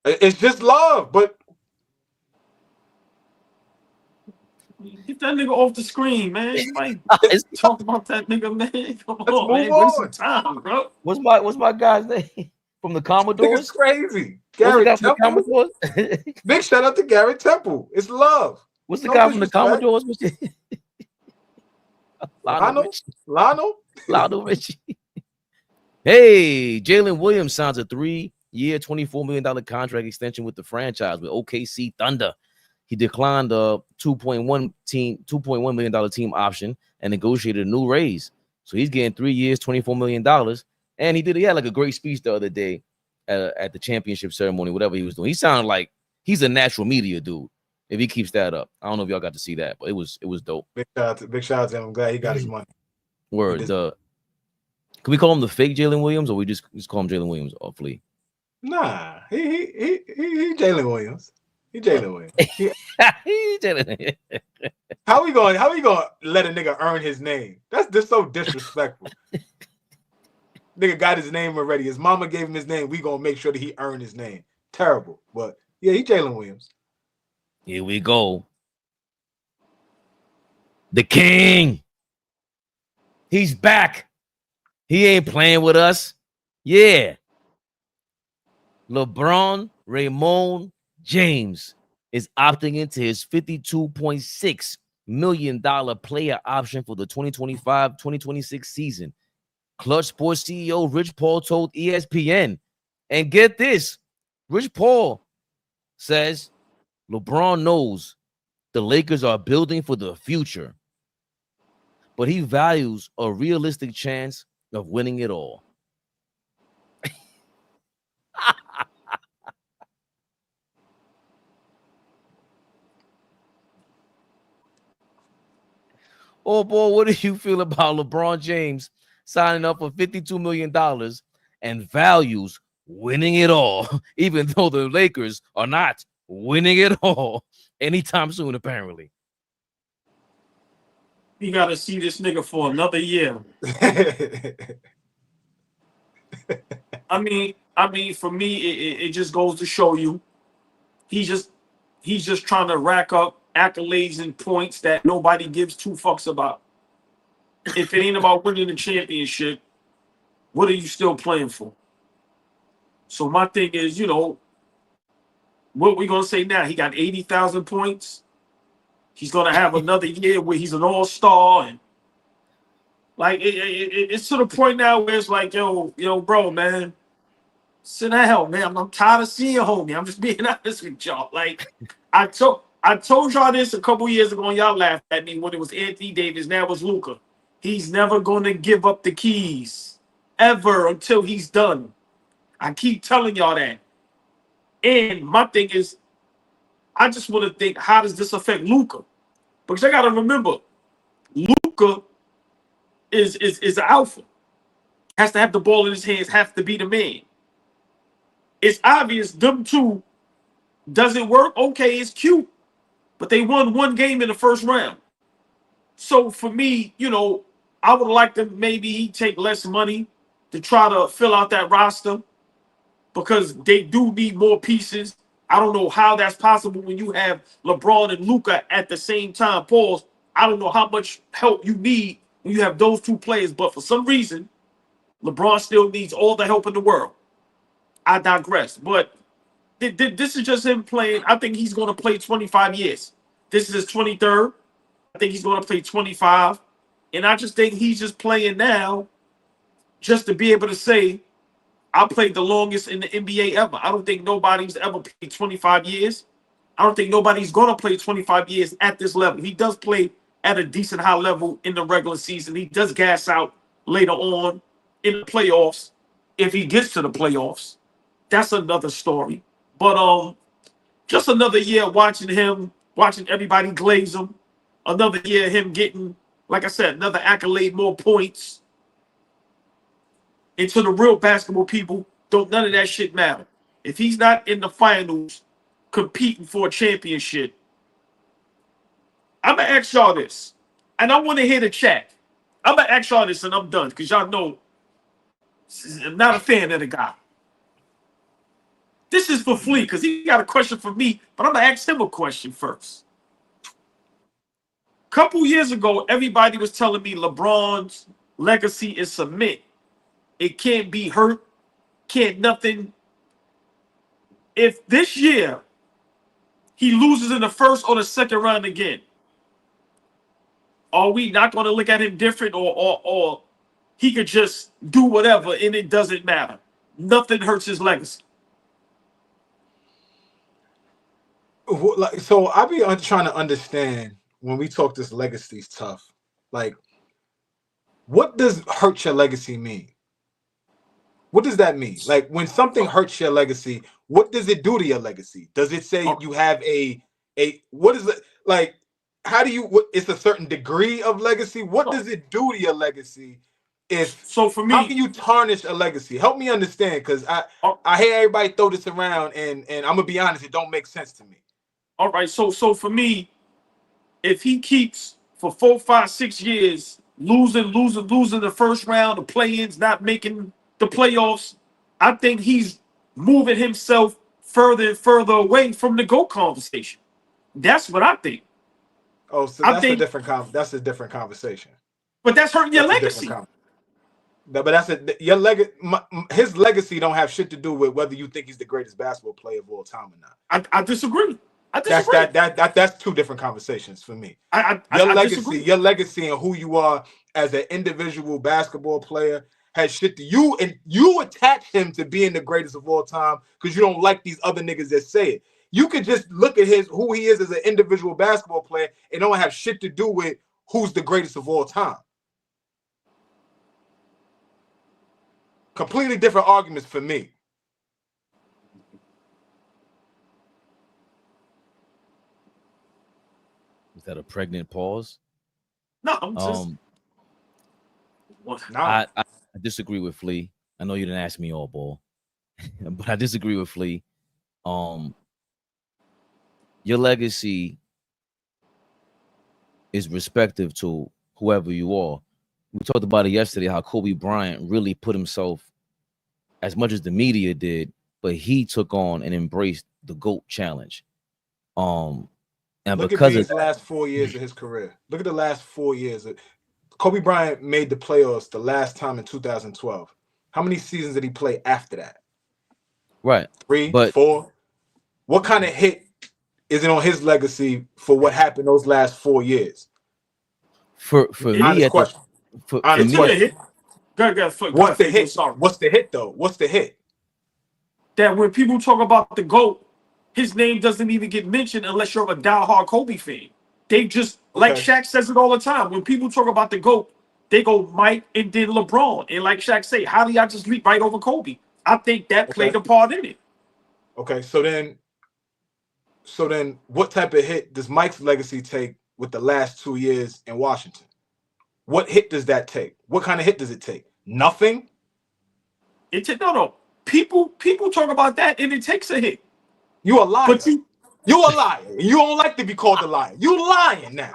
It's just love, but. Get that nigga off the screen, man. Talk about that nigga, man. Come on, man. Waste some time, bro. What's my guy's name from the Commodores? It's crazy. Garrett Temple. Big shout out to Garrett Temple. It's love. What's the guy from the Commodores? Lionel Richie. Hey, Jalen Williams signs a 3-year, $24 million contract extension with the franchise with OKC Thunder. He declined a $2.1 million team option and negotiated a new raise. So he's getting 3 years, $24 million. And he had a great speech the other day at the championship ceremony, whatever he was doing. He sounded like he's a natural media dude. If he keeps that up, I don't know if y'all got to see that, but it was dope. Big shout out to him. I'm glad he got his money. Word. Can we call him the fake Jalen Williams, or we just call him Jalen Williams or Flea? Nah, he Jalen Williams. He Jalen Williams. How we going to let a nigga earn his name? That's just so disrespectful. Nigga got his name already. His mama gave him his name. We gonna make sure that he earned his name. Terrible, but yeah, he Jalen Williams. Here we go. The king. He's back. He ain't playing with us. Yeah. LeBron Raymond James is opting into his $52.6 million player option for the 2025-2026 season. Clutch Sports CEO Rich Paul told ESPN, and get this, Rich Paul says LeBron knows the Lakers are building for the future, but he values a realistic chance of winning it all. Oh boy, what do you feel about LeBron James signing up for $52 million and values winning it all, even though the Lakers are not winning it all anytime soon, apparently? You got to see this nigga for another year. I mean, for me, it just goes to show you, he's just trying to rack up accolades and points that nobody gives two fucks about. If it ain't about winning the championship, what are you still playing for? So my thing is, you know, what we gonna say now? He got 80,000 points. He's gonna have another year where he's an all-star, and like it's to the point now where it's like, yo, bro, man, sit down, man. I'm tired of seeing you, homie. I'm just being honest with y'all. Like, I told y'all this a couple years ago, and y'all laughed at me when it was Anthony Davis. Now it's Luka. He's never gonna give up the keys ever until he's done. I keep telling y'all that. And my thing is, I just want to think, how does this affect Luka? Because I gotta remember, Luka is the alpha. Has to have the ball in his hands, has to be the man. It's obvious them two doesn't work. Okay, it's cute, but they won one game in the first round. So for me, you know, I would like to maybe he take less money to try to fill out that roster because they do need more pieces. I don't know how that's possible when you have LeBron and Luka at the same time. Pause. I don't know how much help you need when you have those two players, but for some reason, LeBron still needs all the help in the world. I digress. But this is just him playing. I think he's going to play 25 years. This is his 23rd. I think he's going to play 25. And I just think he's just playing now just to be able to say, I played the longest in the NBA ever. I don't think nobody's ever played 25 years. I don't think nobody's going to play 25 years at this level. He does play at a decent high level in the regular season. He does gas out later on in the playoffs. If he gets to the playoffs, that's another story. But just another year watching everybody glaze him. Another year him getting, like I said, another accolade, more points. And to the real basketball people, none of that shit matter. If he's not in the finals competing for a championship, I'm going to ask y'all this. And I want to hear the chat. I'm going to ask y'all this and I'm done because y'all know I'm not a fan of the guy. This is for Flea because he got a question for me, but I'm going to ask him a question first. A couple years ago, everybody was telling me LeBron's legacy is cement. It can't be hurt, can't nothing. If this year he loses in the first or the second round again, are we not going to look at him different, or he could just do whatever and it doesn't matter? Nothing hurts his legacy. So I be trying to understand when we talk this legacy stuff. Like, what does hurt your legacy mean? What does that mean? Like, when something hurts your legacy, what does it do to your legacy? Does it say you have what is it like? How do you? It's a certain degree of legacy. What does it do to your legacy? So for me, how can you tarnish a legacy? Help me understand, because I hear everybody throw this around, and I'm gonna be honest, it don't make sense to me. All right, so for me, if he keeps for 4, 5, 6 years losing the first round, the play-ins, not making the playoffs, I think he's moving himself further and further away from the GOAT conversation. That's what I think. Oh, so that's a different conversation. But that's hurting your legacy. But that's your legacy. His legacy don't have shit to do with whether you think he's the greatest basketball player of all time or not. I disagree. That's two different conversations for me. Your legacy and who you are as an individual basketball player has shit to you, and you attach him to being the greatest of all time because you don't like these other niggas that say it. You could just look at who he is as an individual basketball player and don't have shit to do with who's the greatest of all time. Completely different arguments for me. Is that a pregnant pause? No, I'm just. I disagree with Flea. I know you didn't ask me all ball, but I disagree with Flea. Your legacy is respective to whoever you are. We talked about it yesterday, how Kobe Bryant really put himself, as much as the media did, but he took on and embraced the GOAT challenge. And look because at these of last 4 years of his career. Look at the last 4 years. Kobe Bryant made the playoffs the last time in 2012. How many seasons did he play after that? Right. 3, 4. What kind of hit is it on his legacy for what happened those last 4 years? For me, question. For honest me, question. What's the hit? Sorry. What's the hit though? What's the hit? That when people talk about the GOAT, his name doesn't even get mentioned unless you're a diehard Kobe fan. They just, like Shaq says it all the time, when people talk about the GOAT, they go Mike and then LeBron. And like Shaq say, how do y'all just leap right over Kobe? I think that played a part in it. Okay, so then what type of hit does Mike's legacy take with the last 2 years in Washington? What hit does that take? What kind of hit does it take? Nothing? No. People talk about that and it takes a hit. You a liar. But you a liar. You don't like to be called a liar. You lying now.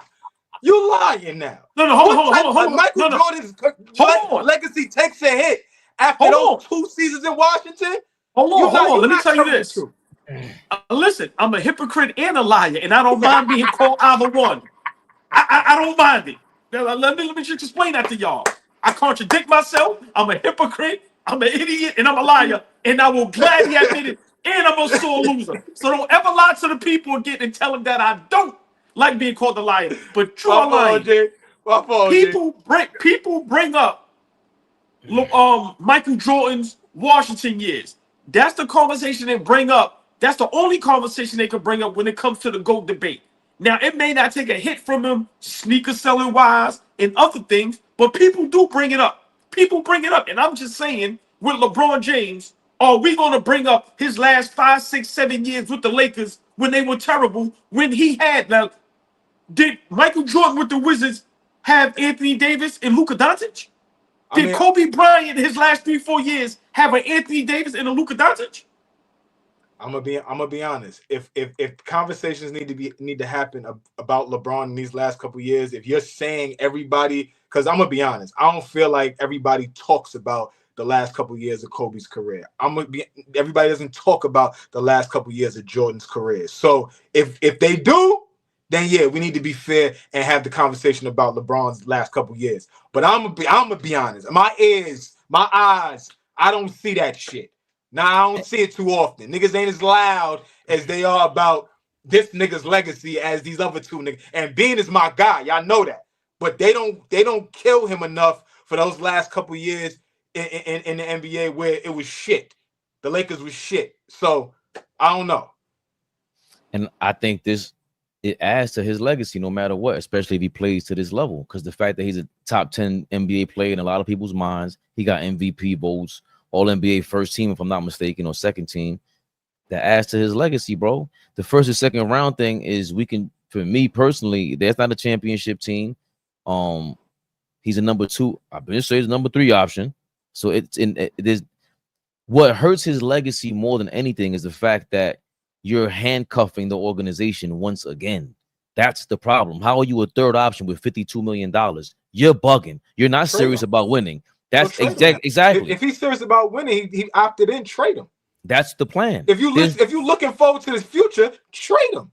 You lying now. No, hold on. Michael Jordan's legacy takes a hit after those 2 seasons in Washington. Hold on. Let me tell you this. Listen, I'm a hypocrite and a liar, and I don't mind being called either one. I don't mind it. Let me just explain that to y'all. I contradict myself. I'm a hypocrite. I'm an idiot, and I'm a liar, and I will gladly admit it. And I'm a sore loser. So don't ever lie to the people again and tell them that I don't like being called a liar. But you are lying. People bring up Michael Jordan's Washington years. That's the conversation they bring up. That's the only conversation they can bring up when it comes to the GOAT debate. Now, it may not take a hit from him, sneaker selling wise and other things, but people do bring it up. People bring it up. And I'm just saying, with LeBron James, are we going to bring up his last 5, 6, 7 years with the Lakers when they were terrible? When he had, now, did Michael Jordan with the Wizards have Anthony Davis and Luka Doncic? Did Kobe Bryant in his last 3, 4 years have an Anthony Davis and a Luka Doncic? I'm gonna be honest. If conversations need to happen about LeBron in these last couple years, if you're saying everybody, because I'm gonna be honest, I don't feel like everybody talks about the last couple of years of Kobe's career. Everybody doesn't talk about the last couple of years of Jordan's career. So if they do, then yeah, we need to be fair and have the conversation about LeBron's last couple of years. But I'm gonna be honest. My ears, my eyes, I don't see that shit. Nah, I don't see it too often. Niggas ain't as loud as they are about this nigga's legacy as these other two niggas. And Bean is my guy, y'all know that. But they don't kill him enough for those last couple of years in the NBA where it was shit. The Lakers was shit. So I don't know. And I think it adds to his legacy no matter what, especially if he plays to this level. Because the fact that he's a top 10 NBA player in a lot of people's minds, he got MVP votes, All NBA first team, if I'm not mistaken, or second team, that adds to his legacy, bro. The first and second round thing is for me personally, there's not a championship team. He's a number 2. I've been saying he's a number 3 option. So there's what hurts his legacy more than anything is the fact that you're handcuffing the organization once again. That's the problem. How are you a third option with $52 million? You're bugging. You're not serious about winning. That's exactly. If he's serious about winning, he opted in. Trade him. That's the plan. If you're looking forward to his future, trade him.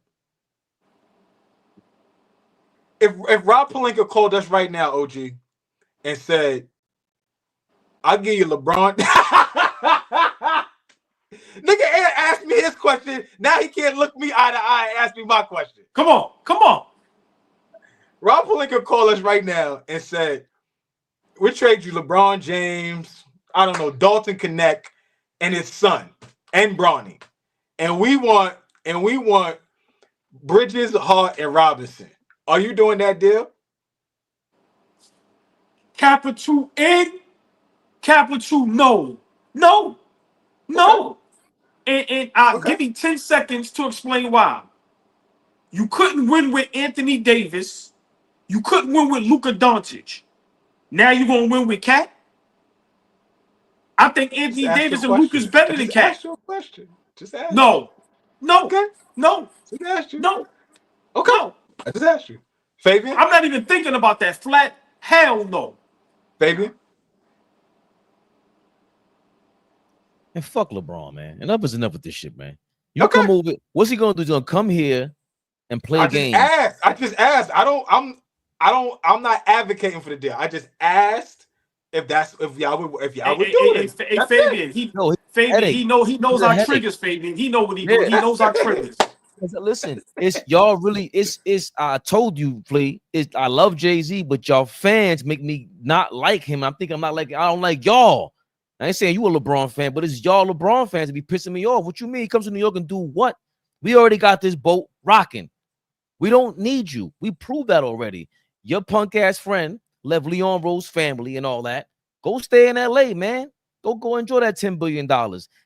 If Rob Pelinka called us right now, OG, and said, "I'll give you LeBron," nigga asked me his question. Now he can't look me eye to eye and ask me my question. Come on. Rob Pelinka called us right now and said, "We'll trade you LeBron James, I don't know, Dalton Connect, and his son, and Bronny. And we want Bridges, Hart, and Robinson. Are you doing that deal?" Capital N, Capital, no. And give me 10 seconds to explain why. You couldn't win with Anthony Davis. You couldn't win with Luka Doncic. Now you're going to win with Cat? I think Anthony Davis and Luka's better than Cat. Ask your question. Just ask. No. Okay. No. Just ask you. No. Okay. No. I just asked you. Fabian? I'm not even thinking about that. Flat. Hell no. Fabian? And fuck LeBron, man. Enough is enough with this shit, man. You come over. What's he gonna do? He's gonna come here and play games. I just asked. I'm not advocating for the deal. I just asked if y'all would do it. Hey, Fabian, he knows our triggers, Fabian. He know what he doing. He knows our triggers. Listen, it's y'all really. It's. I told you, Flea. I love Jay-Z, but y'all fans make me not like him. I don't like y'all. I ain't saying you a LeBron fan, but it's y'all LeBron fans that be pissing me off. What you mean? He comes to New York and do what? We already got this boat rocking. We don't need you. We proved that already. Your punk ass friend left Leon Rose's family and all that. Go stay in LA, man. Go enjoy that $10 billion.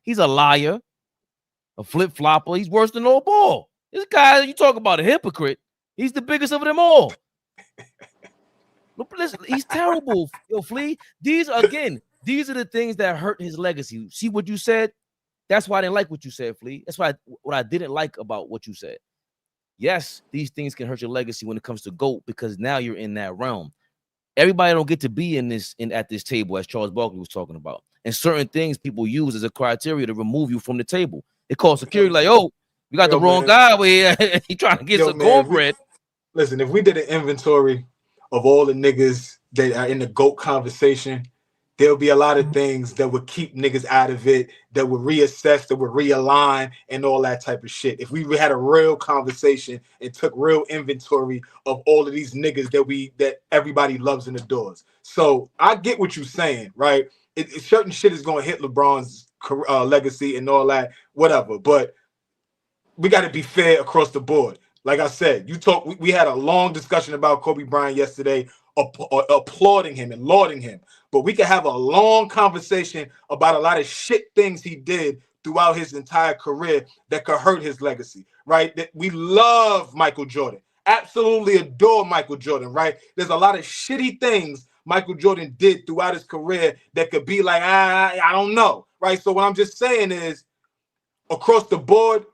He's a liar, a flip flopper. He's worse than AllBall. This guy, you talk about a hypocrite. He's the biggest of them all. Look, listen, he's terrible. Yo, Flea. These are the things that hurt his legacy. See what you said? That's why I didn't like what you said, Flea. That's why what I didn't like about what you said. Yes, these things can hurt your legacy when it comes to GOAT because now you're in that realm. Everybody don't get to be at this table, as Charles Barkley was talking about. And certain things people use as a criteria to remove you from the table. It calls security like, oh, we got the wrong guy over here. He trying to get some cornbread. Listen, if we did an inventory of all the niggas that are in the GOAT conversation, there'll be a lot of things that would keep niggas out of it, that would reassess, that would realign, and all that type of shit. If we had a real conversation and took real inventory of all of these niggas that everybody loves and adores. So I get what you're saying, right? Certain shit is going to hit LeBron's legacy and all that, whatever. But we got to be fair across the board. Like I said, we had a long discussion about Kobe Bryant yesterday, applauding him and lauding him. But we could have a long conversation about a lot of shit things he did throughout his entire career that could hurt his legacy, right? That we love Michael Jordan, absolutely adore Michael Jordan, right? There's a lot of shitty things Michael Jordan did throughout his career that could be like, I don't know, right? So what I'm just saying is, across the board,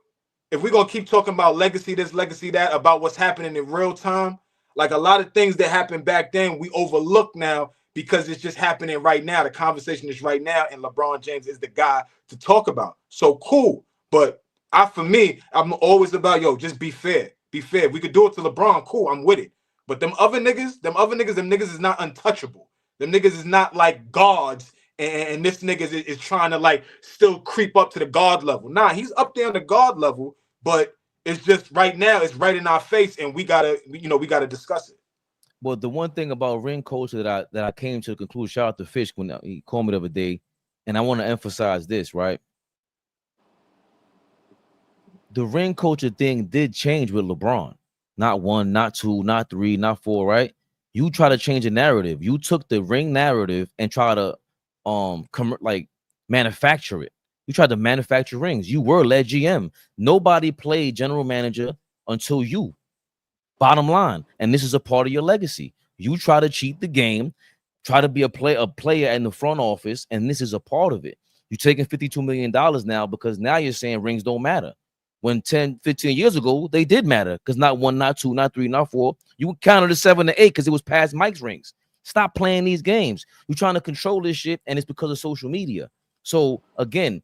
if we're going to keep talking about legacy this, legacy that, about what's happening in real time, like a lot of things that happened back then, we overlook now because it's just happening right now. The conversation is right now, and LeBron James is the guy to talk about. So cool. But for me, I'm always about, just be fair. Be fair. We could do it to LeBron. Cool. I'm with it. But them niggas is not untouchable. Them niggas is not like gods. And this nigga is trying to like still creep up to the God level. Nah, he's up there on the God level, but it's just right now, it's right in our face, and we gotta discuss it. Well, the one thing about ring culture that I came to the conclusion, shout out to Fish when he called me the other day, and I want to emphasize this, right? The ring culture thing did change with LeBron. Not 1, not 2, not 3, not 4, right? You try to change a narrative. You took the ring narrative and try to manufacture it. You tried to manufacture rings. You were led GM. Nobody played general manager until you. Bottom line. And this is a part of your legacy. You try to cheat the game, try to be a player in the front office, and this is a part of it. You're taking $52 million now because now you're saying rings don't matter. When 10, 15 years ago, they did matter because not 1, not 2, not 3, not 4. You counted to 7 to 8 because it was past Mike's rings. Stop playing these games. You're trying to control this shit, and it's because of social media. So, again,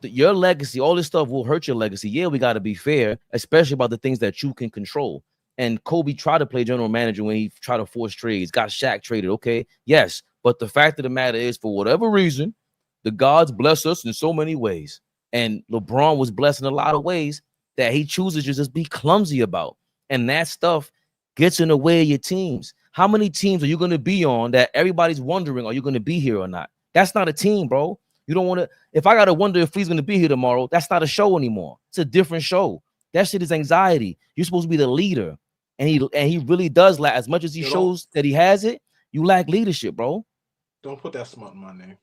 your legacy, all this stuff will hurt your legacy. Yeah, we got to be fair, especially about the things that you can control. And Kobe tried to play general manager when he tried to force trades, got Shaq traded, okay? Yes, but the fact of the matter is, for whatever reason, the gods bless us in so many ways. And LeBron was blessed in a lot of ways that he chooses to just be clumsy about. And that stuff gets in the way of your teams. How many teams are you going to be on that everybody's wondering, are you going to be here or not? That's not a team, bro. You don't want to. If I got to wonder if he's going to be here tomorrow, that's not a show anymore. It's a different show. That shit is anxiety. You're supposed to be the leader. And he really does lack. As much as he shows that he has it, you lack leadership, bro. Don't put that smut in my name.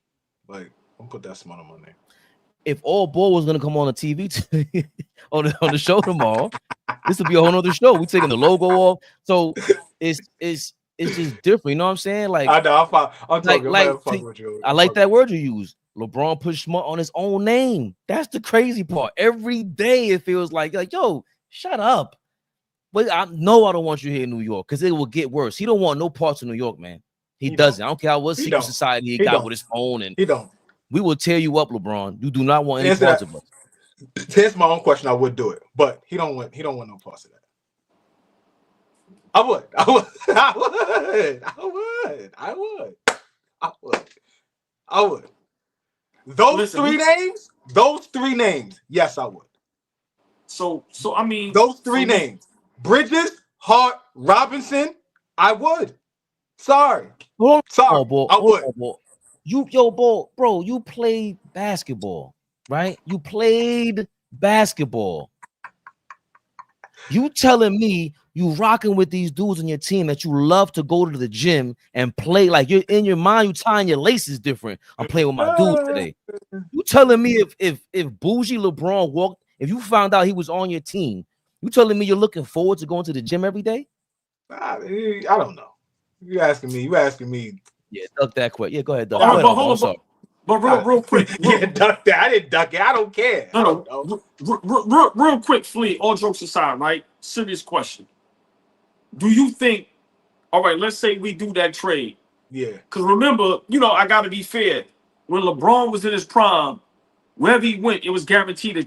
Like, don't put that smut on my name. If AllBall was gonna come on the TV on the show tomorrow, this would be a whole nother show. We taking the logo off, so it's just different. You know what I'm saying? Like, I know. I'm talking. like fucking with you. I like that word you use. LeBron put smut on his own name. That's the crazy part. Every day it feels like yo, shut up. But I know I don't want you here in New York because it will get worse. He don't want no parts of New York, man. He doesn't. I don't care what secret society he got with his phone, and he don't. We will tear you up, LeBron. You do not want any parts of us. To answer my own question, I would do it, but he don't want no parts of that. I would. Those three names, yes, I would. So I mean, those three names: Bridges, Hart, Robinson. I would. Sorry. I would. Bro, you played basketball, right? You played basketball. You telling me you rocking with these dudes on your team that you love to go to the gym and play, like you're in your mind, you tying your laces different. I'm playing with my dudes today. You telling me if bougie LeBron walked, if you found out he was on your team, you telling me you're looking forward to going to the gym every day? I don't know. You asking me. Yeah, duck that quick. Yeah, go ahead, Duck. But real quick. Duck that. I didn't duck it. I don't care. Real quick, Flea, all jokes aside, right? Serious question. Do you think, all right, let's say we do that trade. Yeah. Because remember, I got to be fair. When LeBron was in his prime, wherever he went, it was guaranteed a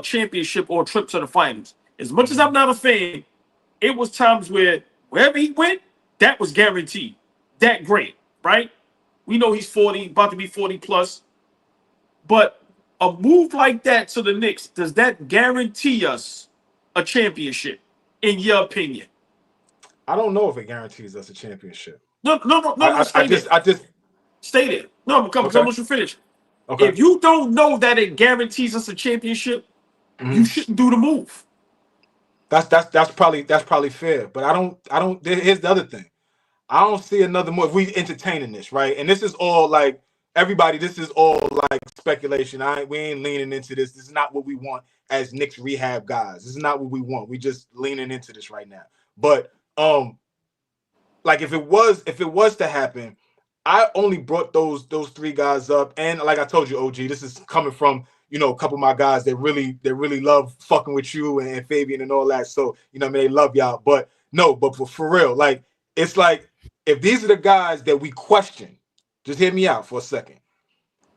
championship or a trip to the finals. As much as I'm not a fan, it was times where wherever he went, that was guaranteed. That great, right? We know he's 40, about to be 40 plus. But a move like that to the Knicks, does that guarantee us a championship, in your opinion? I don't know if it guarantees us a championship. No. Stay there. No, come on, you finish. Okay. If you don't know that it guarantees us a championship, you shouldn't do the move. That's probably fair. But I don't. Here's the other thing. I don't see another move. If we entertaining this, right? And this is all like everybody. This is all like speculation. We ain't leaning into this. This is not what we want as Knicks rehab guys. This is not what we want. We just leaning into this right now. But like if it was to happen, I only brought those three guys up, and like I told you, OG, this is coming from a couple of my guys that really love fucking with you and Fabian and all that. So they love y'all. But for real, like it's like if these are the guys that we question, just hear me out for a second.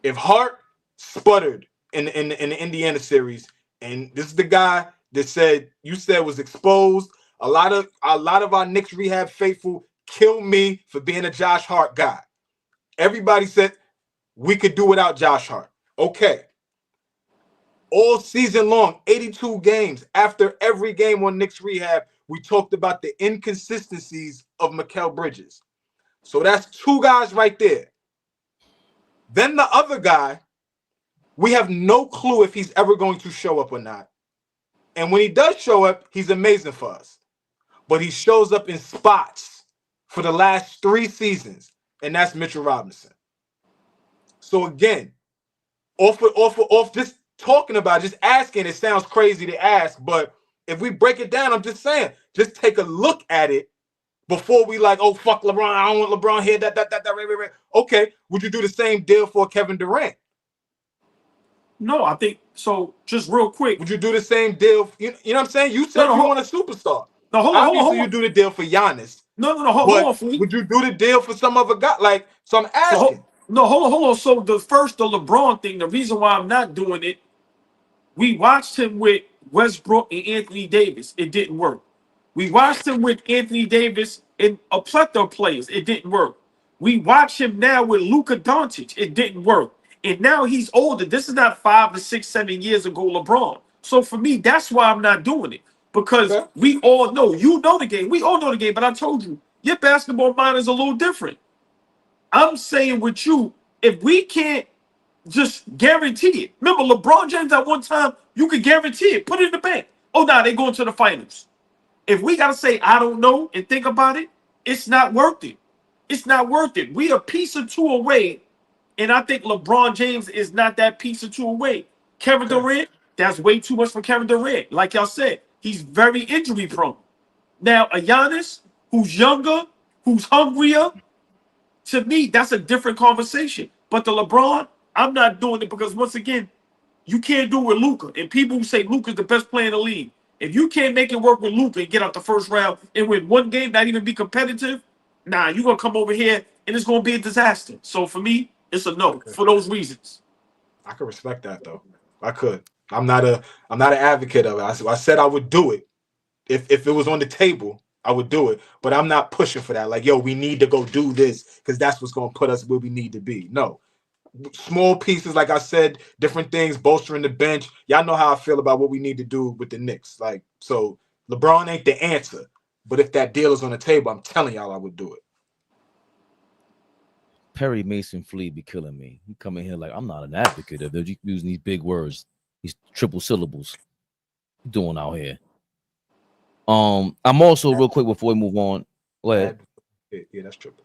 If Hart sputtered in the Indiana series, and this is the guy that you said was exposed, a lot of our Knicks rehab faithful kill me for being a Josh Hart guy. Everybody said we could do without Josh Hart. Okay. All season long, 82 games. After every game on Knicks rehab, we talked about the inconsistencies of Mikal Bridges. So that's two guys right there. Then the other guy, we have no clue if he's ever going to show up or not. And when he does show up, he's amazing for us. But he shows up in spots for the last 3 seasons, and that's Mitchell Robinson. So again, off just talking about, just asking, it sounds crazy to ask, but if we break it down, I'm just saying, just take a look at it before we like, oh, fuck LeBron, I don't want LeBron here, right. Okay, would you do the same deal for Kevin Durant? No, I think, so just real quick. Would you do the same deal? You know what I'm saying? You said you want a superstar. No, hold on. You do the deal for Giannis. No, hold on, Flea. Would you do the deal for some other guy? Like, so I'm asking. Hold on. So the LeBron thing, the reason why I'm not doing it, we watched him with Westbrook and Anthony Davis. It didn't work. We watched him with Anthony Davis and a plethora of players. It didn't work. We watch him now with Luka Doncic. It didn't work. And now he's older. This is not 5 to 6, 7 years ago LeBron. So for me, that's why I'm not doing it. Because we all know, you know the game. We all know the game. But I told you, your basketball mind is a little different. I'm saying with you, if we can't just guarantee it. Remember, LeBron James at one time, you could guarantee it. Put it in the bank. Oh, no, they're going to the finals. If we got to say, I don't know, and think about it, it's not worth it. It's not worth it. We a piece or two away, and I think LeBron James is not that piece or two away. Kevin Durant, that's way too much for Kevin Durant. Like y'all said, he's very injury prone. Now, a Giannis who's younger, who's hungrier, to me, that's a different conversation. But the LeBron, I'm not doing it because, once again, you can't do it with Luka. And people who say Luka's the best player in the league, if you can't make it work with Luka and get out the first round and win one game, not even be competitive, nah, you're going to come over here and it's going to be a disaster. So for me, it's a no for those reasons. I could respect that, though. I could. I'm not an advocate of it. I said I would do it. If it was on the table, I would do it. But I'm not pushing for that. Like, yo, we need to go do this because that's what's going to put us where we need to be. No. Small pieces, like I said, different things, bolstering the bench. Y'all know how I feel about what we need to do with the Knicks. Like, so LeBron ain't the answer. But if that deal is on the table, I'm telling y'all I would do it. Perry Mason Flea be killing me. He come in here like, I'm not an advocate of it. You using these big words, these triple syllables. Doing out here. I'm also real quick before we move on. Go ahead. Yeah, that's triple.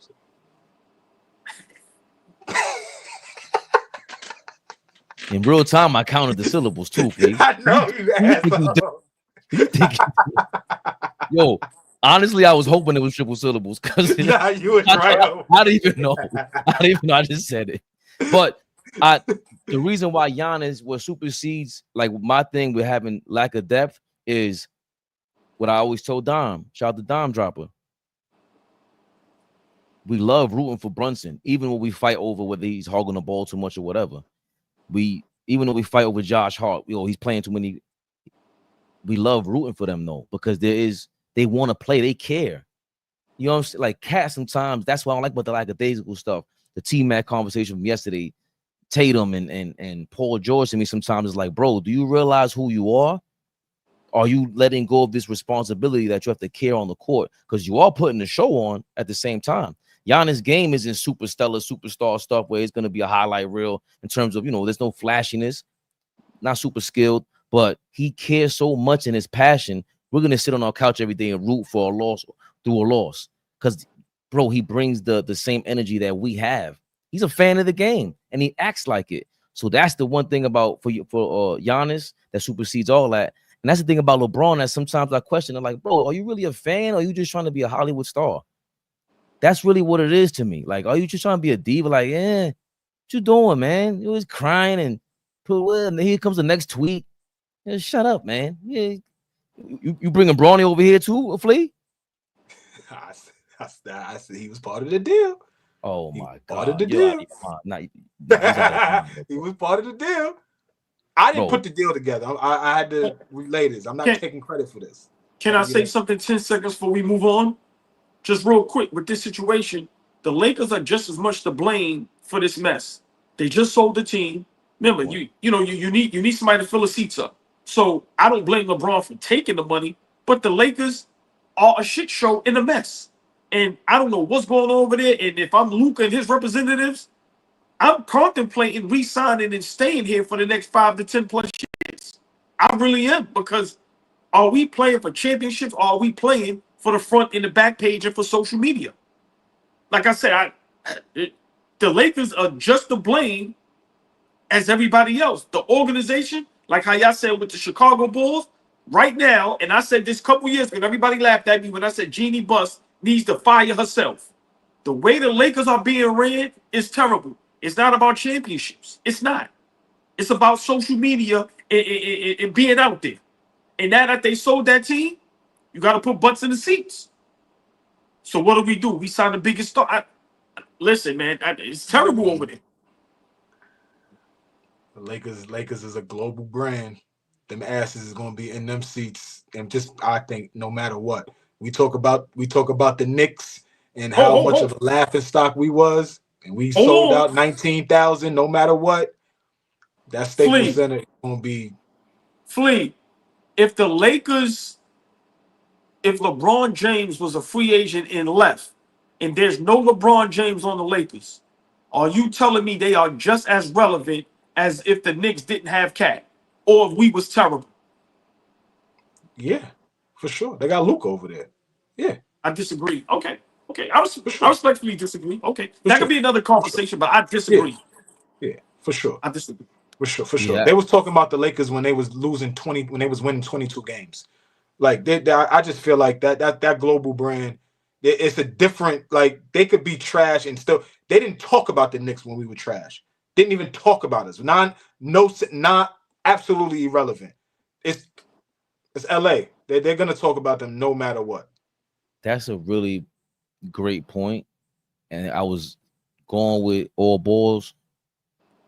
In real time, I counted the syllables too, Flea. I know you asshole. Yo, honestly, I was hoping it was triple syllables because nah, you was right. I didn't even know. I just said it. But the reason why Giannis was supersedes, like my thing with having lack of depth is what I always told Dom. Shout out to Dom Dropper. We love rooting for Brunson, even when we fight over whether he's hogging the ball too much or whatever. Even though we fight over Josh Hart, he's playing too many. We love rooting for them though, because they want to play, they care. You know what I'm saying? Like Cat sometimes, that's why I don't like about the lackadaisical stuff. The T-Mac conversation from yesterday, Tatum and Paul George to me sometimes is like, bro, do you realize who you are? Are you letting go of this responsibility that you have to care on the court? Because you are putting the show on at the same time. Giannis' game isn't super stellar, superstar stuff where it's going to be a highlight reel in terms of, there's no flashiness, not super skilled, but he cares so much in his passion. We're going to sit on our couch every day and root for a loss through a loss because, bro, he brings the same energy that we have. He's a fan of the game and he acts like it. So that's the one thing about for Giannis that supersedes all that. And that's the thing about LeBron that sometimes I question. I'm like, bro, are you really a fan or are you just trying to be a Hollywood star? That's really what it is to me. Like, are you just trying to be a diva? Like, what you doing, man? You always crying and here comes the next tweet. Shut up, man. Yeah, you bringing Brawny over here too, Flea? I said he was part of the deal. Oh my God! Part of the deal. He was part of the deal. I didn't put the deal together. I had to relay this. I'm not taking credit for this. Can I say something 10 seconds before we move on? Just real quick with this situation, the Lakers are just as much to blame for this mess. They just sold the team. Remember, you need somebody to fill the seats up. So I don't blame LeBron for taking the money, but the Lakers are a shit show in a mess. And I don't know what's going on over there. And if I'm Luka and his representatives, I'm contemplating re-signing and staying here for the next 5 to 10 plus years. I really am, because are we playing for championships or are we playing for the front and the back page and for social media? Like I said, the Lakers are just to blame as everybody else. The organization, like how y'all said with the Chicago Bulls, right now, and I said this a couple years ago, and everybody laughed at me when I said Jeannie Buss needs to fire herself. The way the Lakers are being ran is terrible. It's not about championships. It's not. It's about social media and being out there. And now that they sold that team, you got to put butts in the seats. So what do? We signed the biggest star. Listen, man, it's terrible over there. The Lakers is a global brand. Them asses is going to be in them seats. And I think no matter what, we talk about the Knicks and how much of a laughing stock we was, and we sold out 19,000 no matter what. That Staples Center is going to be. Flea, if LeBron James was a free agent and left, and there's no LeBron James on the Lakers, are you telling me they are just as relevant as if the Knicks didn't have Cat, or if we was terrible? Yeah, for sure. They got Luke over there. Yeah. I disagree. Okay. Okay. I respectfully disagree. Okay. That could be another conversation, but I disagree. Yeah, for sure. I disagree. For sure. Yeah. They was talking about the Lakers when they was losing 20, when they was winning 22 games. Like I just feel like that global brand, it's a different, like they could be trash and still they didn't talk about the Knicks when we were trash. Didn't even talk about us. Not absolutely irrelevant. It's LA. They're gonna talk about them no matter what. That's a really great point. And I was going with AllBall's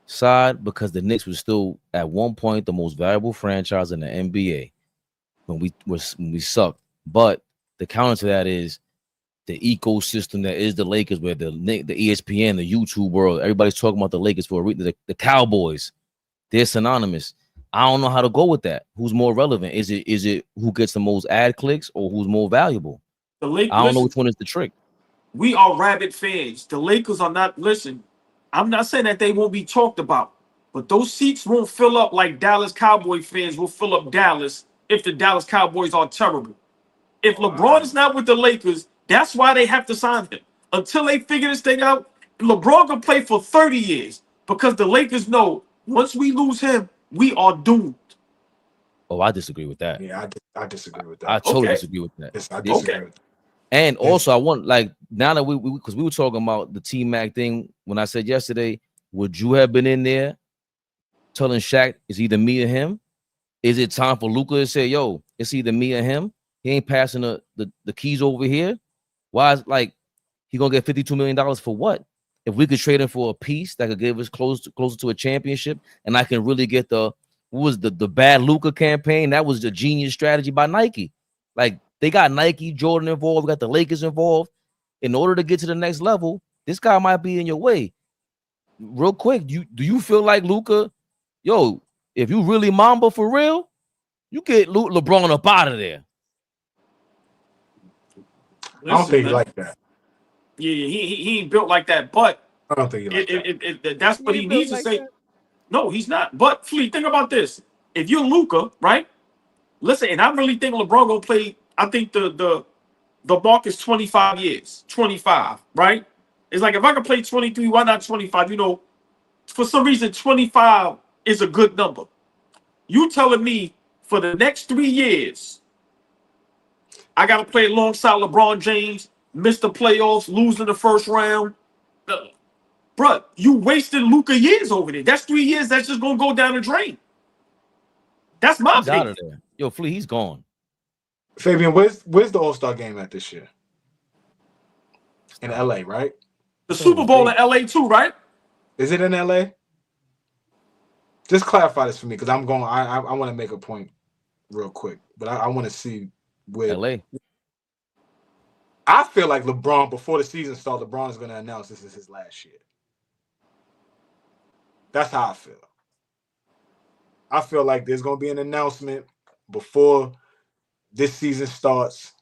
side because the Knicks was still at one point the most valuable franchise in the NBA when we sucked. But the counter to that is the ecosystem that is the Lakers, where the ESPN, the YouTube world, everybody's talking about the Lakers for a reason. The Cowboys, they're synonymous. I don't know how to go with that. Who's more relevant? Is it who gets the most ad clicks or who's more valuable? The Lakers, I don't know which one is the trick. We are rabid fans. The Lakers are not. Listen, I'm not saying that they won't be talked about, but those seats won't fill up like Dallas Cowboy fans will fill up Dallas if the Dallas Cowboys are terrible. If LeBron is not with the Lakers, that's why they have to sign him. Until they figure this thing out, LeBron can play for 30 years because the Lakers know once we lose him, we are doomed. Oh, I disagree with that. Yeah, I disagree with that. I totally disagree with that. Yes, I disagree with that. And also, I want, like, now that because we were talking about the T-Mac thing when I said yesterday, would you have been in there telling Shaq it's either me or him? Is it time for Luka to say, yo, it's either me or him? He ain't passing the keys over here. Why is, like, he gonna get $52 million for what? If we could trade him for a piece that could give us closer to a championship, and I can really get the bad Luka campaign, that was the genius strategy by Nike. Like, they got Nike, Jordan involved, got the Lakers involved. In order to get to the next level, this guy might be in your way. Real quick, do you feel like Luka, yo, if you really Mamba for real, you get LeBron up out of there? I don't think he like that. Yeah, he ain't built like that, but I don't think he like that. That's what he needs to say. No, he's not. But Flea, think about this. If you're Luka, right? Listen, and I really think LeBron gonna play. I think the mark is 25 years. 25, right? It's like if I can play 23, why not 25? You know, for some reason, 25 is a good number. You telling me for the next 3 years, I gotta play alongside LeBron James, miss the playoffs, lose in the first round. Bruh, you wasted Luka years over there. That's 3 years that's just gonna go down the drain. That's my opinion. Out of there. Yo, Flea, he's gone. Fabian, where's the All-Star game at this year? In LA, right? The Super Bowl in LA too, right? Is it in LA? Just clarify this for me, because I want to make a point real quick, but I want to see where LA. I feel like LeBron, before the season starts, LeBron is going to announce this is his last year. That's how I feel. I feel like there's going to be an announcement before this season starts,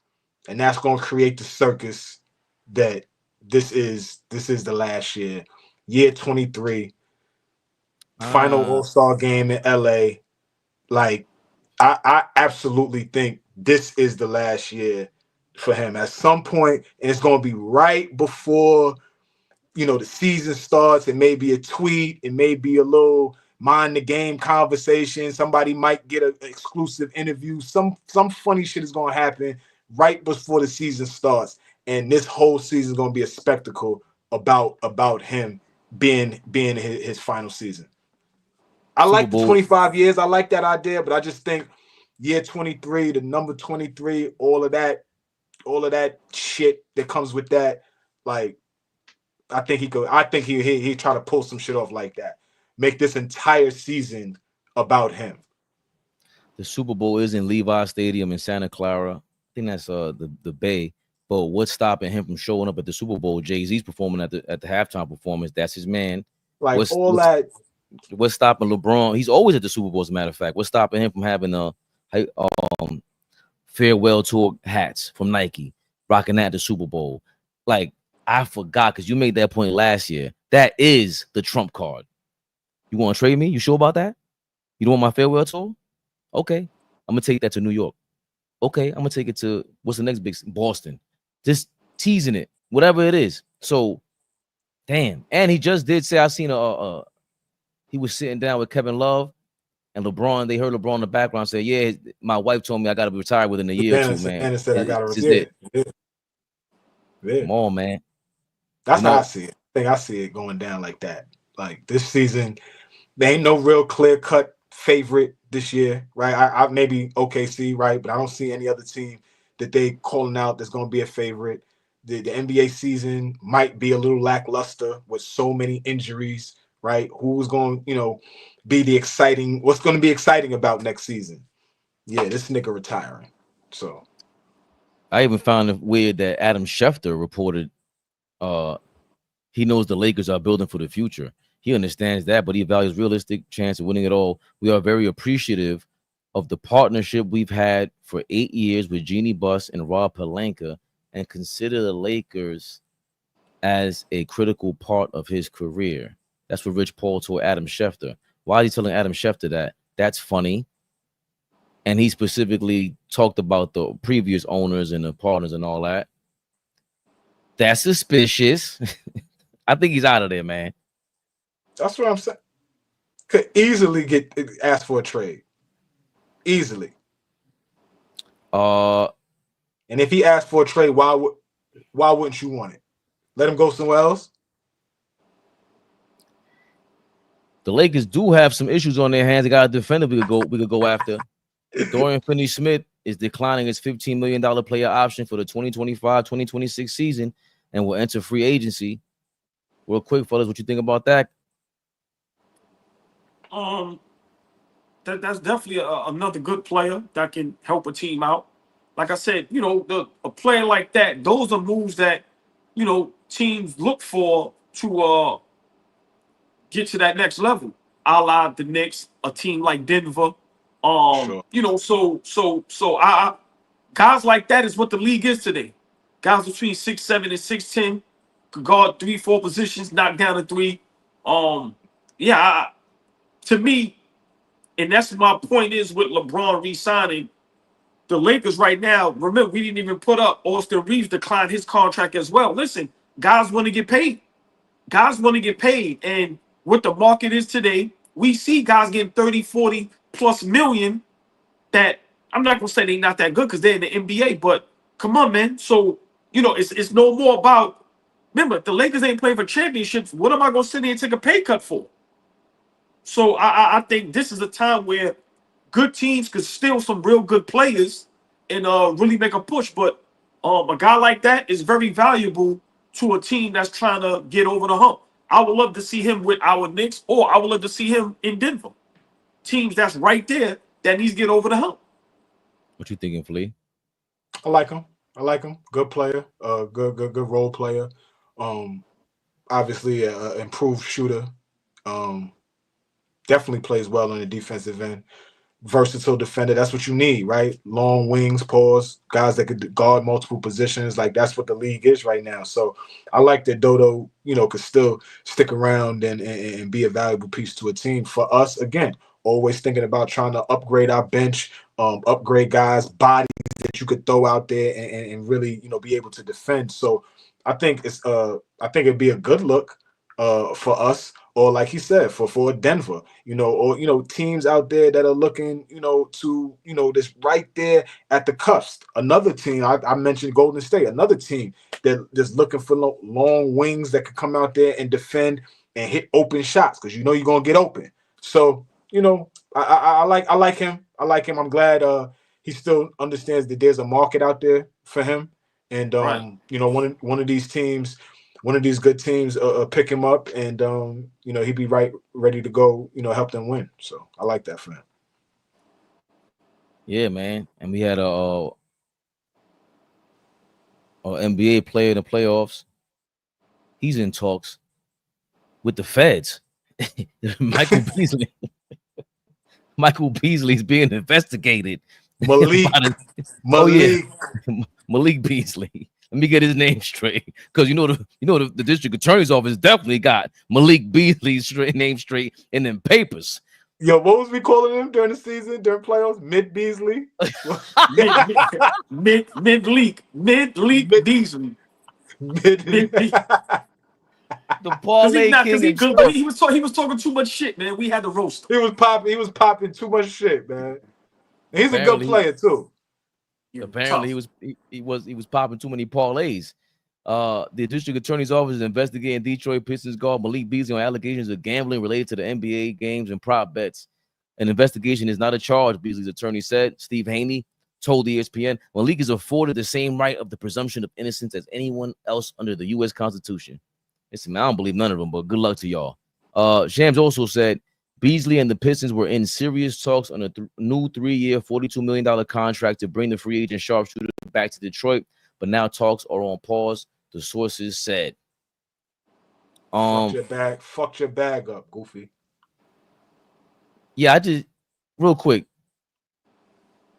and that's going to create the circus that this is the last year. Year 23, final All-Star game in LA. Like, I absolutely think this is the last year for him at some point, and it's going to be right before, you know, the season starts. It may be a tweet, it may be a little mind the game conversation. Somebody might get an exclusive interview. Some funny shit is going to happen right before the season starts, and this whole season is going to be a spectacle about him being his final season. I like the 25 years. I like that idea, but I just think year 23, the number 23, all of that shit that comes with that, like, I think he try to pull some shit off like that. Make this entire season about him. The Super Bowl is in Levi Stadium in Santa Clara. I think that's the Bay. But what's stopping him from showing up at the Super Bowl? Jay-Z's performing at the halftime performance. That's his man. Like, what's stopping LeBron? He's always at the Super Bowl, as a matter of fact. What's stopping him from having a farewell tour hats from Nike, rocking that at the Super Bowl? Like, I forgot, because you made that point last year. That is the trump card. You want to trade me? You sure about that? You don't want my farewell tour? Okay, I'm gonna take that to New York. Okay, I'm gonna take it to, what's the next big, Boston. Just teasing it. whatever it is. So, damn. And he just did say, I seen he was sitting down with Kevin Love and LeBron. They heard LeBron in the background say, yeah, my wife told me I got to be retired within a year or two, man. And said I got to retire. Yeah. Come on, man. That's how I see it. I see it going down like that. Like this season, there ain't no real clear-cut favorite this year, right? I maybe OKC, right? But I don't see any other team that they calling out that's going to be a favorite. The NBA season might be a little lackluster with so many injuries, right? Who's going to, be the exciting? What's going to be exciting about next season? Yeah, this nigga retiring. So I even found it weird that Adam Schefter reported he knows the Lakers are building for the future. He understands that, but he values realistic chance of winning it all. We are very appreciative of the partnership we've had for 8 years with Jeannie Buss and Rob Pelinka, and consider the Lakers as a critical part of his career. That's what Rich Paul told Adam Schefter. Why is he telling Adam Schefter that? That's funny. And he specifically talked about the previous owners and the partners and all that. That's suspicious. I think he's out of there, man. That's what I'm saying. Could easily get asked for a trade. Easily. And if he asked for a trade, why wouldn't you want it? Let him go somewhere else? The Lakers do have some issues on their hands. They got a defender we could go after. Dorian Finney-Smith is declining his $15 million player option for the 2025-2026 season and will enter free agency. Real quick, fellas, what you think about that? That's definitely another good player that can help a team out. Like I said, a player like that, those are moves that, teams look for to get to that next level. A la the Knicks, a team like Denver. Sure. I guys like that is what the league is today. Guys between 6'7" and 6'10" could guard 3-4 positions, knock down a three. To me, and that's my point is with LeBron re-signing, the Lakers right now, remember, we didn't even put up Austin Reeves declined his contract as well. Listen, guys want to get paid. Guys want to get paid. And what the market is today, we see guys getting 30, 40 plus million that I'm not going to say they're not that good because they're in the NBA, but come on, man. So, it's no more about, remember, the Lakers ain't playing for championships. What am I going to sit there and take a pay cut for? So I think this is a time where good teams could steal some real good players and really make a push. But a guy like that is very valuable to a team that's trying to get over the hump. I would love to see him with our Knicks, or I would love to see him in Denver. Teams that's right there that needs to get over the hump. What you thinking, Flea? I like him. Good player. Good role player. Obviously, improved shooter. Definitely plays well on the defensive end. Versatile defender. That's what you need, right? Long wings, paws, guys that could guard multiple positions. Like, that's what the league is right now. So I like that Dodo, could still stick around and be a valuable piece to a team. For us, again, always thinking about trying to upgrade our bench, upgrade guys' bodies that you could throw out there and really, be able to defend. So I think it'd be a good look for us. Or like he said, for Denver, or teams out there that are looking, to this right there at the cusp. Another team I mentioned, Golden State, another team that's looking for long wings that could come out there and defend and hit open shots because you're gonna get open. So I like him. I'm glad he still understands that there's a market out there for him, and right. One of these teams. One of these good teams pick him up, and he'd be ready to go, help them win. So I like that for him. Yeah, man. And we had a NBA player in the playoffs. He's in talks with the feds. Michael Beasley. Michael Beasley's being investigated. Malik Beasley. Let me get his name straight, because the district attorney's office definitely got Malik Beasley's name straight in them papers. Yo, what was we calling him during the season, during playoffs? Mid Beasley, mid league Beasley. The parlay king he and good, but he was talking too much shit, man. We had to roast him. He was popping too much shit, man. And he's a good player too. Apparently, he was popping too many parlays. The district attorney's office is investigating Detroit Pistons guard Malik Beasley on allegations of gambling related to the NBA games and prop bets. An investigation is not a charge, Beasley's attorney said. Steve Haney told ESPN Malik is afforded the same right of the presumption of innocence as anyone else under the U.S. Constitution. Listen, man, I don't believe none of them, but good luck to y'all. Shams also said Beasley and the Pistons were in serious talks on a new 3-year, $42 million contract to bring the free agent sharpshooter back to Detroit, but now talks are on pause, the sources said. Fucked your bag up, Goofy. Yeah, I just real quick.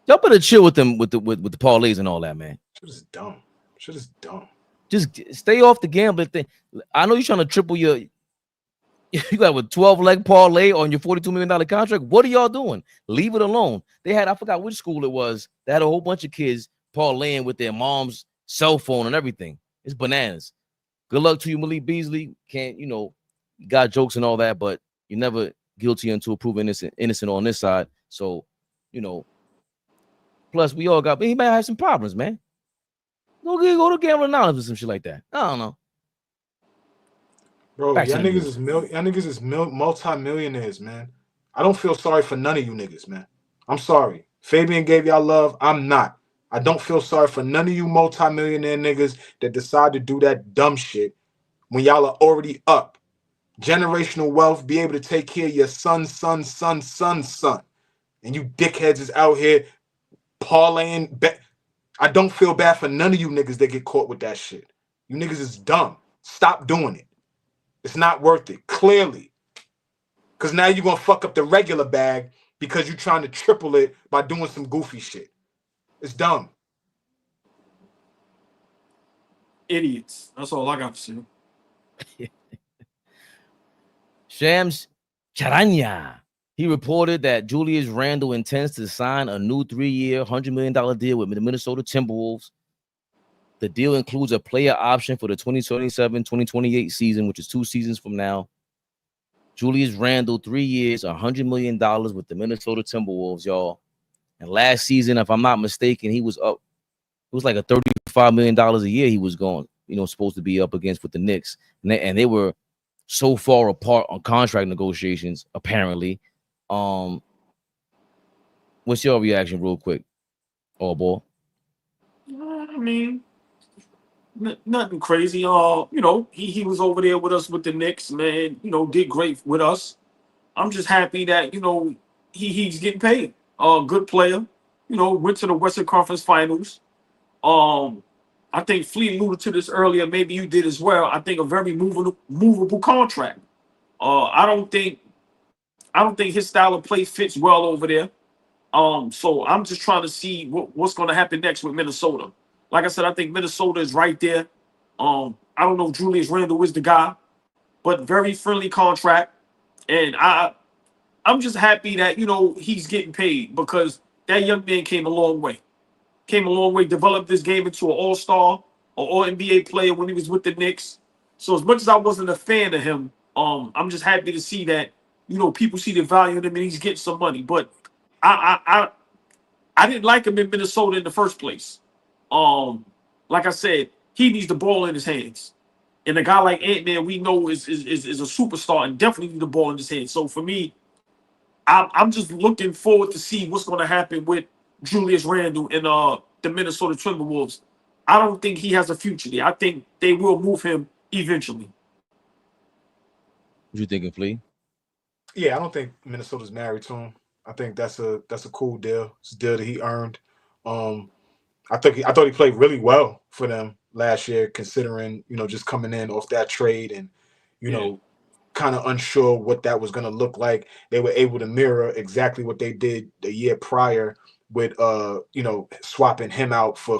Y'all better chill with them with the parlays and all that, man. Shit is dumb. Shit is dumb. Just stay off the gambling thing. I know you're trying to triple you got a 12-leg parlay on your $42 million contract. What are y'all doing? Leave it alone. They had, I forgot which school it was. They had a whole bunch of kids parlaying with their mom's cell phone and everything. It's bananas. Good luck to you, Malik Beasley. You got jokes and all that, but you're never guilty until proven innocent on this side. So, plus we all he might have some problems, man. Go to Gambling Anonymous or some shit like that. I don't know. Bro, y'all niggas is multi-millionaires, man. I don't feel sorry for none of you niggas, man. I'm sorry. Fabian gave y'all love. I'm not. I don't feel sorry for none of you multi-millionaire niggas that decide to do that dumb shit when y'all are already up. Generational wealth, be able to take care of your son. And you dickheads is out here parlaying. I don't feel bad for none of you niggas that get caught with that shit. You niggas is dumb. Stop doing it. It's not worth it, clearly. Because now you're going to fuck up the regular bag because you're trying to triple it by doing some goofy shit. It's dumb. Idiots. That's all I got to say. Shams Charania. He reported that Julius Randle intends to sign a new 3-year, $100 million deal with the Minnesota Timberwolves. The deal includes a player option for the 2027-2028 season, which is 2 seasons from now. Julius Randle, 3 years, $100 million with the Minnesota Timberwolves, y'all. And last season, if I'm not mistaken, he was up. It was like a $35 million a year he was going, supposed to be up against with the Knicks. And they were so far apart on contract negotiations, apparently. What's your reaction real quick, AllBall? I mean, nothing crazy. He was over there with us with the Knicks, man. Did great with us. I'm just happy that he's getting paid. Good player. Went to the Western Conference Finals. I think Fleet alluded to this earlier. Maybe you did as well. I think a very movable contract. I don't think his style of play fits well over there. So I'm just trying to see what's going to happen next with Minnesota. Like I said, I think Minnesota is right there. I don't know if Julius Randle is the guy, but very friendly contract. And I'm just happy that, he's getting paid because that young man came a long way. Developed this game into an all-star or all-NBA player when he was with the Knicks. So as much as I wasn't a fan of him, I'm just happy to see that, people see the value in him and he's getting some money. But I didn't like him in Minnesota in the first place. Like I said, he needs the ball in his hands. And a guy like Ant-Man, we know is a superstar and definitely need the ball in his hands. So for me, I'm just looking forward to see what's going to happen with Julius Randle and the Minnesota Timberwolves. I don't think he has a future there. I think they will move him eventually. What you thinking, Flea? Yeah, I don't think Minnesota's married to him. I think that's a cool deal. It's a deal that he earned. I thought he played really well for them last year, considering just coming in off that trade and kind of unsure what that was going to look like. They were able to mirror exactly what they did the year prior with swapping him out for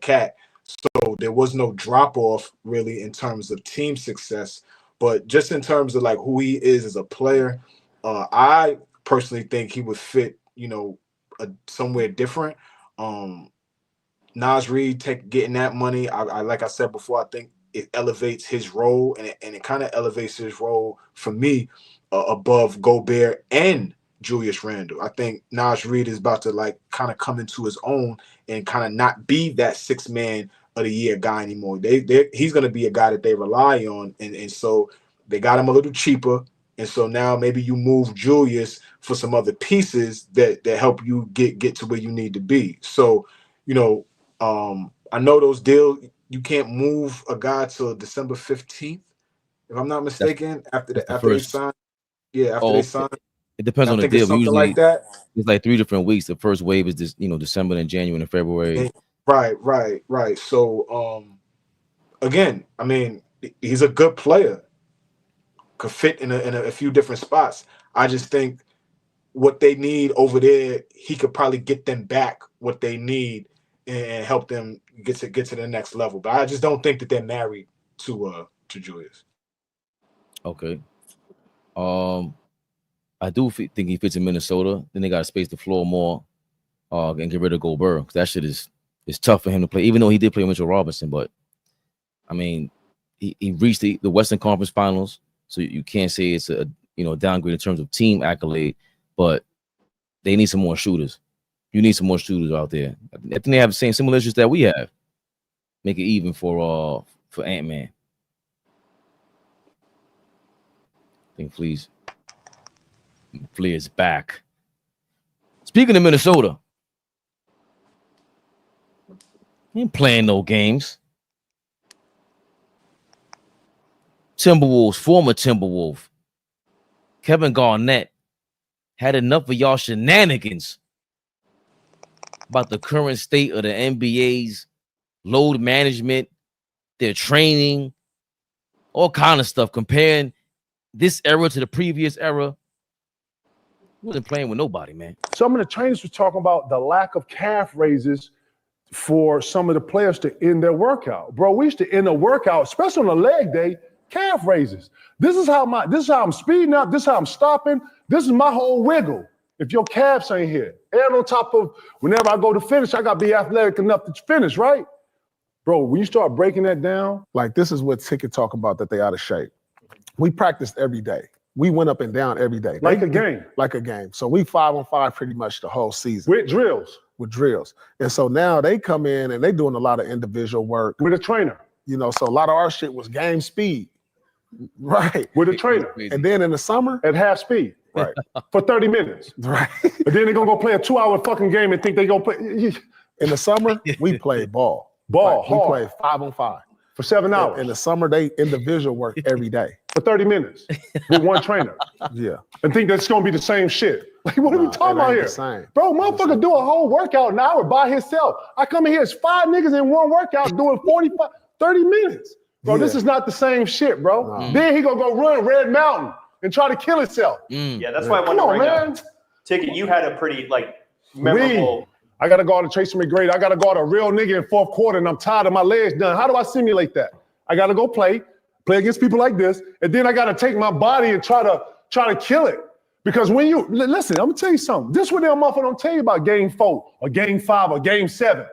Cat. So there was no drop off really in terms of team success, but just in terms of like who he is as a player, I personally think he would fit somewhere different. Nas Reed getting that money, I like I said before, I think it elevates his role, and it kind of elevates his role for me above Gobert and Julius Randle. I think Nas Reed is about to like kind of come into his own and kind of not be that 6th man of the year guy anymore. He's going to be a guy that they rely on, and so they got him a little cheaper, and so now maybe you move Julius for some other pieces that help you get to where you need to be. So, you know, I know those deals, you can't move a guy till December 15th, if I'm not mistaken, after they sign. Yeah, after they sign. It depends on the deal. Something Usually like that. It's like 3 different weeks. The first wave is this, you know, December, then January, and February. Right. So again, I mean, he's a good player. Could fit in a few different spots. I just think what they need over there, he could probably get them back what they need and help them get to the next level. But I just don't think that they're married to Julius. Okay. I do think he fits in Minnesota. Then they got to space the floor more and get rid of Gobert, because that shit is tough for him to play, even though he did play Mitchell Robinson. But I mean, he reached the Western Conference Finals, so you can't say it's a downgrade in terms of team accolade, but they need some more shooters. You need some more shooters out there. I think they have the same similar issues that we have. Make it even for Ant-Man. I think Flea is back. Speaking of Minnesota, he ain't playing no games. Timberwolves, former Timberwolf, Kevin Garnett had enough of y'all shenanigans about the current state of the NBA's load management, their training, all kind of stuff, comparing this era to the previous era. He wasn't playing with nobody, man. Some of the trainers were talking about the lack of calf raises for some of the players to end their workout. Bro, we used to end a workout, especially on a leg day, calf raises. This is how I'm speeding up. This is how I'm stopping. This is my whole wiggle. If your calves ain't here, and on top of whenever I go to finish, I got to be athletic enough to finish, right? Bro, when you start breaking that down, like this is what Ticket talk about, that they out of shape. We practiced every day. We went up and down every day. Like a game. Like a game. So we 5-on-5 pretty much the whole season. With drills. With drills. And so now they come in and they doing a lot of individual work. With a trainer. You know, so a lot of our shit was game speed. Right. With a trainer. And then in the summer. At half speed. Right. For 30 minutes. Right. And then they're going to go play a 2-hour fucking game and think they're going to play. In the summer, we played ball. Ball. Like, we played 5-on-5. For 7 hours. In the summer, they individual work every day. For 30 minutes with one trainer. Yeah. And think that's going to be the same shit. Like, what are we talking about here? Bro, motherfucker do a whole workout an hour by himself. I come in here, it's 5 niggas in one workout doing 30 minutes. Bro, this is not the same shit, bro. No. Then he gonna go run Red Mountain and try to kill himself. Yeah, that's why I wanted Come on, to bring man. up. Ticket, you had a pretty, memorable. I got to guard a Tracy McGrady. I got to guard a real nigga in fourth quarter, and I'm tired of my legs done. How do I simulate that? I got to go play against people like this, and then I got to take my body and try to kill it. Because when you listen, I'm gonna tell you something. This is what them motherfuckers don't tell you about game 4 or game 5 or game 7.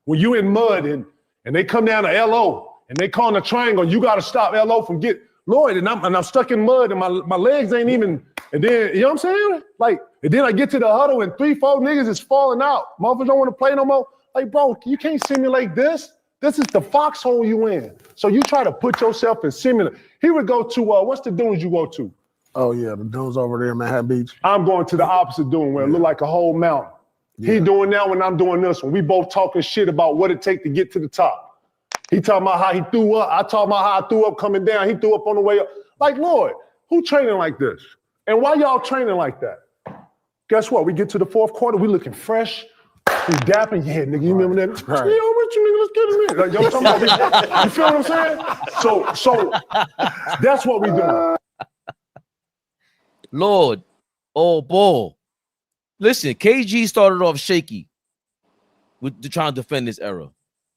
When you in mud and they come down to LO and they call in a triangle, you got to stop LO from get Lloyd, and I'm stuck in mud and my legs ain't even. And then you know what I'm saying? Like, and then I get to the huddle and 3-4 niggas is falling out. Motherfuckers don't want to play no more. Like, bro, you can't simulate this. This is the foxhole you in. So you try to put yourself in simulate. He would go to what's the dunes you go to? Oh yeah, the dunes over there in Manhattan Beach. I'm going to the opposite dune where it look like a whole mountain. Yeah. He doing that when I'm doing this one. We both talking shit about what it take to get to the top. He talking about how he threw up. I talking about how I threw up coming down. He threw up on the way up. Like, Lord, who training like this? And why y'all training like that? Guess what? We get to the fourth quarter, we looking fresh. We dapping. Yeah, nigga, you remember that? Right. Yo, what you nigga, let's get him in. Like, yo, talking about, you feel what I'm saying? So that's what we doing. Lord, oh ball. Listen, KG started off shaky with trying to defend this era.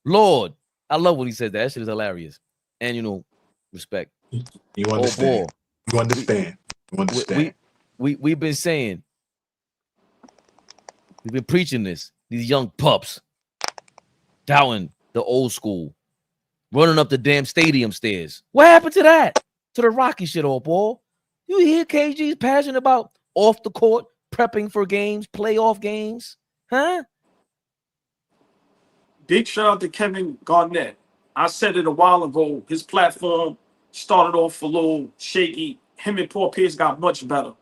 Lord, I love when he says that. That shit is hilarious. And respect. You understand. You understand. You understand. We've been saying, we've been preaching this. These young pups. doubting the old school, running up the damn stadium stairs. What happened to that? To the Rocky shit, AllBall. You hear KG's passionate about off the court, prepping for games, playoff games, huh? Big shout out to Kevin Garnett. I said it a while ago. His platform started off a little shaky. Him and Paul Pierce got much better.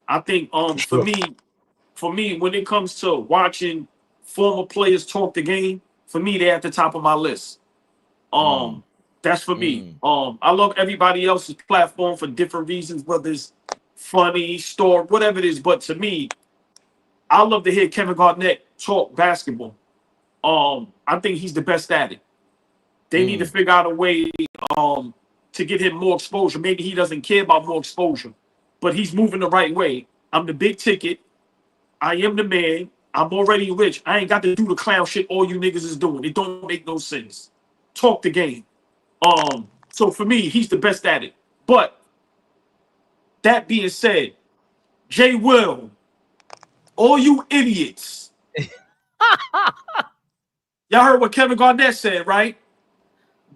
I think for me, when it comes to watching former players talk the game, for me, they're at the top of my list. That's for me. I love everybody else's platform for different reasons, whether it's funny, story, whatever it is. But to me, I love to hear Kevin Garnett talk basketball. I think he's the best at it. They need to figure out a way to get him more exposure. Maybe he doesn't care about more exposure, but he's moving the right way. I'm the big ticket. I am the man. I'm already rich. I ain't got to do the clown shit all you niggas is doing. It don't make no sense. Talk the game. So for me, he's the best at it. But that being said, Jay Will, all you idiots. Y'all heard what Kevin Garnett said, right?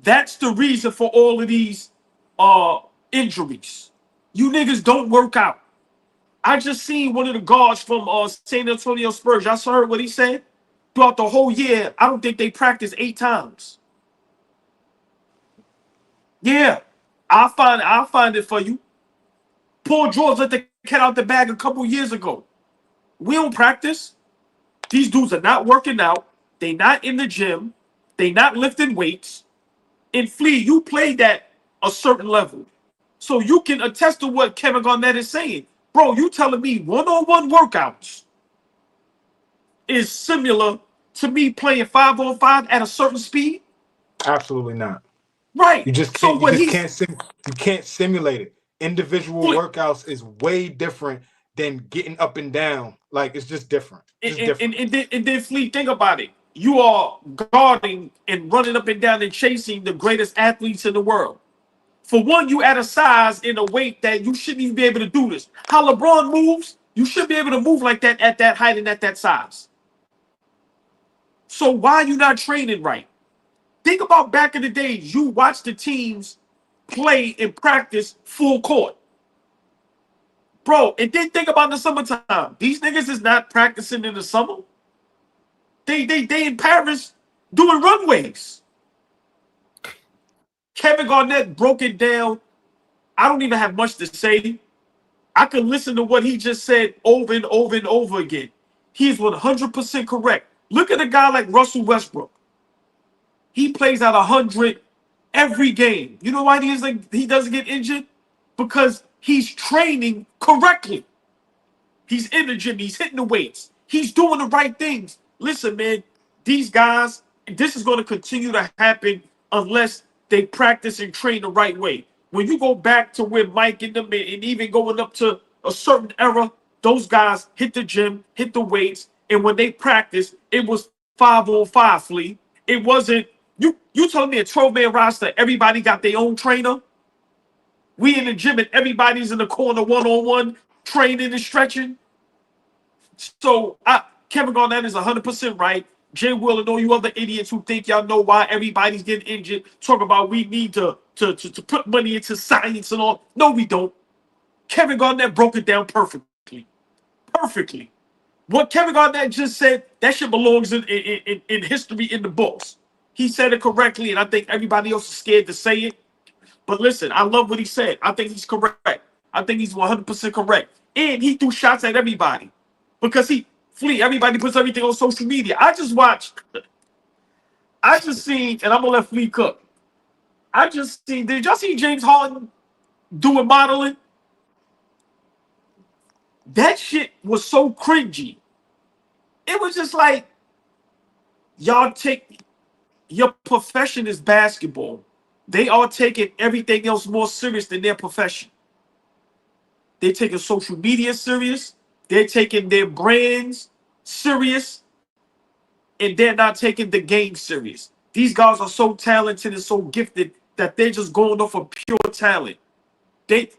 That's the reason for all of these injuries. You niggas don't work out. I just seen one of the guards from San Antonio Spurs. Y'all heard what he said? Throughout the whole year, I don't think they practiced 8 times. Yeah, I'll find it for you. Paul George let the cat out the bag a couple years ago. We don't practice. These dudes are not working out. They not in the gym. They not lifting weights. And Flea, you played at a certain level. So you can attest to what Kevin Garnett is saying. Bro, you telling me one-on-one workouts is similar to me playing 5-on-5 at a certain speed? Absolutely not. Right. You just can't. You can't simulate it. Individual workouts is way different than getting up and down. Like it's just different. And then Flea, think about it. You are guarding and running up and down and chasing the greatest athletes in the world. For one, you at a size and a weight that you shouldn't even be able to do this. How LeBron moves, you should be able to move like that at that height and at that size. So why are you not training right? Think about back in the days, you watch the teams play and practice full court. Bro, and then think about the summertime. These niggas is not practicing in the summer. They in Paris doing runways. Kevin Garnett broke it down. I don't even have much to say. I can listen to what he just said over and over and over again. He is 100% correct. Look at a guy like Russell Westbrook. He plays at 100 every game. You know why he doesn't get injured? Because he's training correctly. He's in the gym. He's hitting the weights. He's doing the right things. Listen, man, these guys, this is going to continue to happen unless they practice and train the right way. When you go back to where Mike and them, and even going up to a certain era, those guys hit the gym, hit the weights, and when they practice, it was 5-on-5, Flea. It wasn't, you telling me a 12-man roster, everybody got their own trainer? We in the gym and everybody's in the corner one-on-one training and stretching? So Kevin Garnett is 100% right. Jay Will and all you other idiots who think y'all know why everybody's getting injured, talk about we need to put money into science and all. No, we don't. Kevin Garnett broke it down perfectly. Perfectly. What Kevin Garnett just said, that shit belongs in history, in the books. He said it correctly, and I think everybody else is scared to say it. But listen, I love what he said. I think he's correct. I think he's 100% correct. And he threw shots at everybody. Because everybody puts everything on social media. I just seen, and I'm going to let Flea cook. Did y'all see James Harden doing modeling? That shit was so cringy. It was just like, y'all take, your profession is basketball. They are taking everything else more serious than their profession. They're taking social media serious. They're taking their brands serious. And they're not taking the game serious. These guys are so talented and so gifted that they're just going off of pure talent.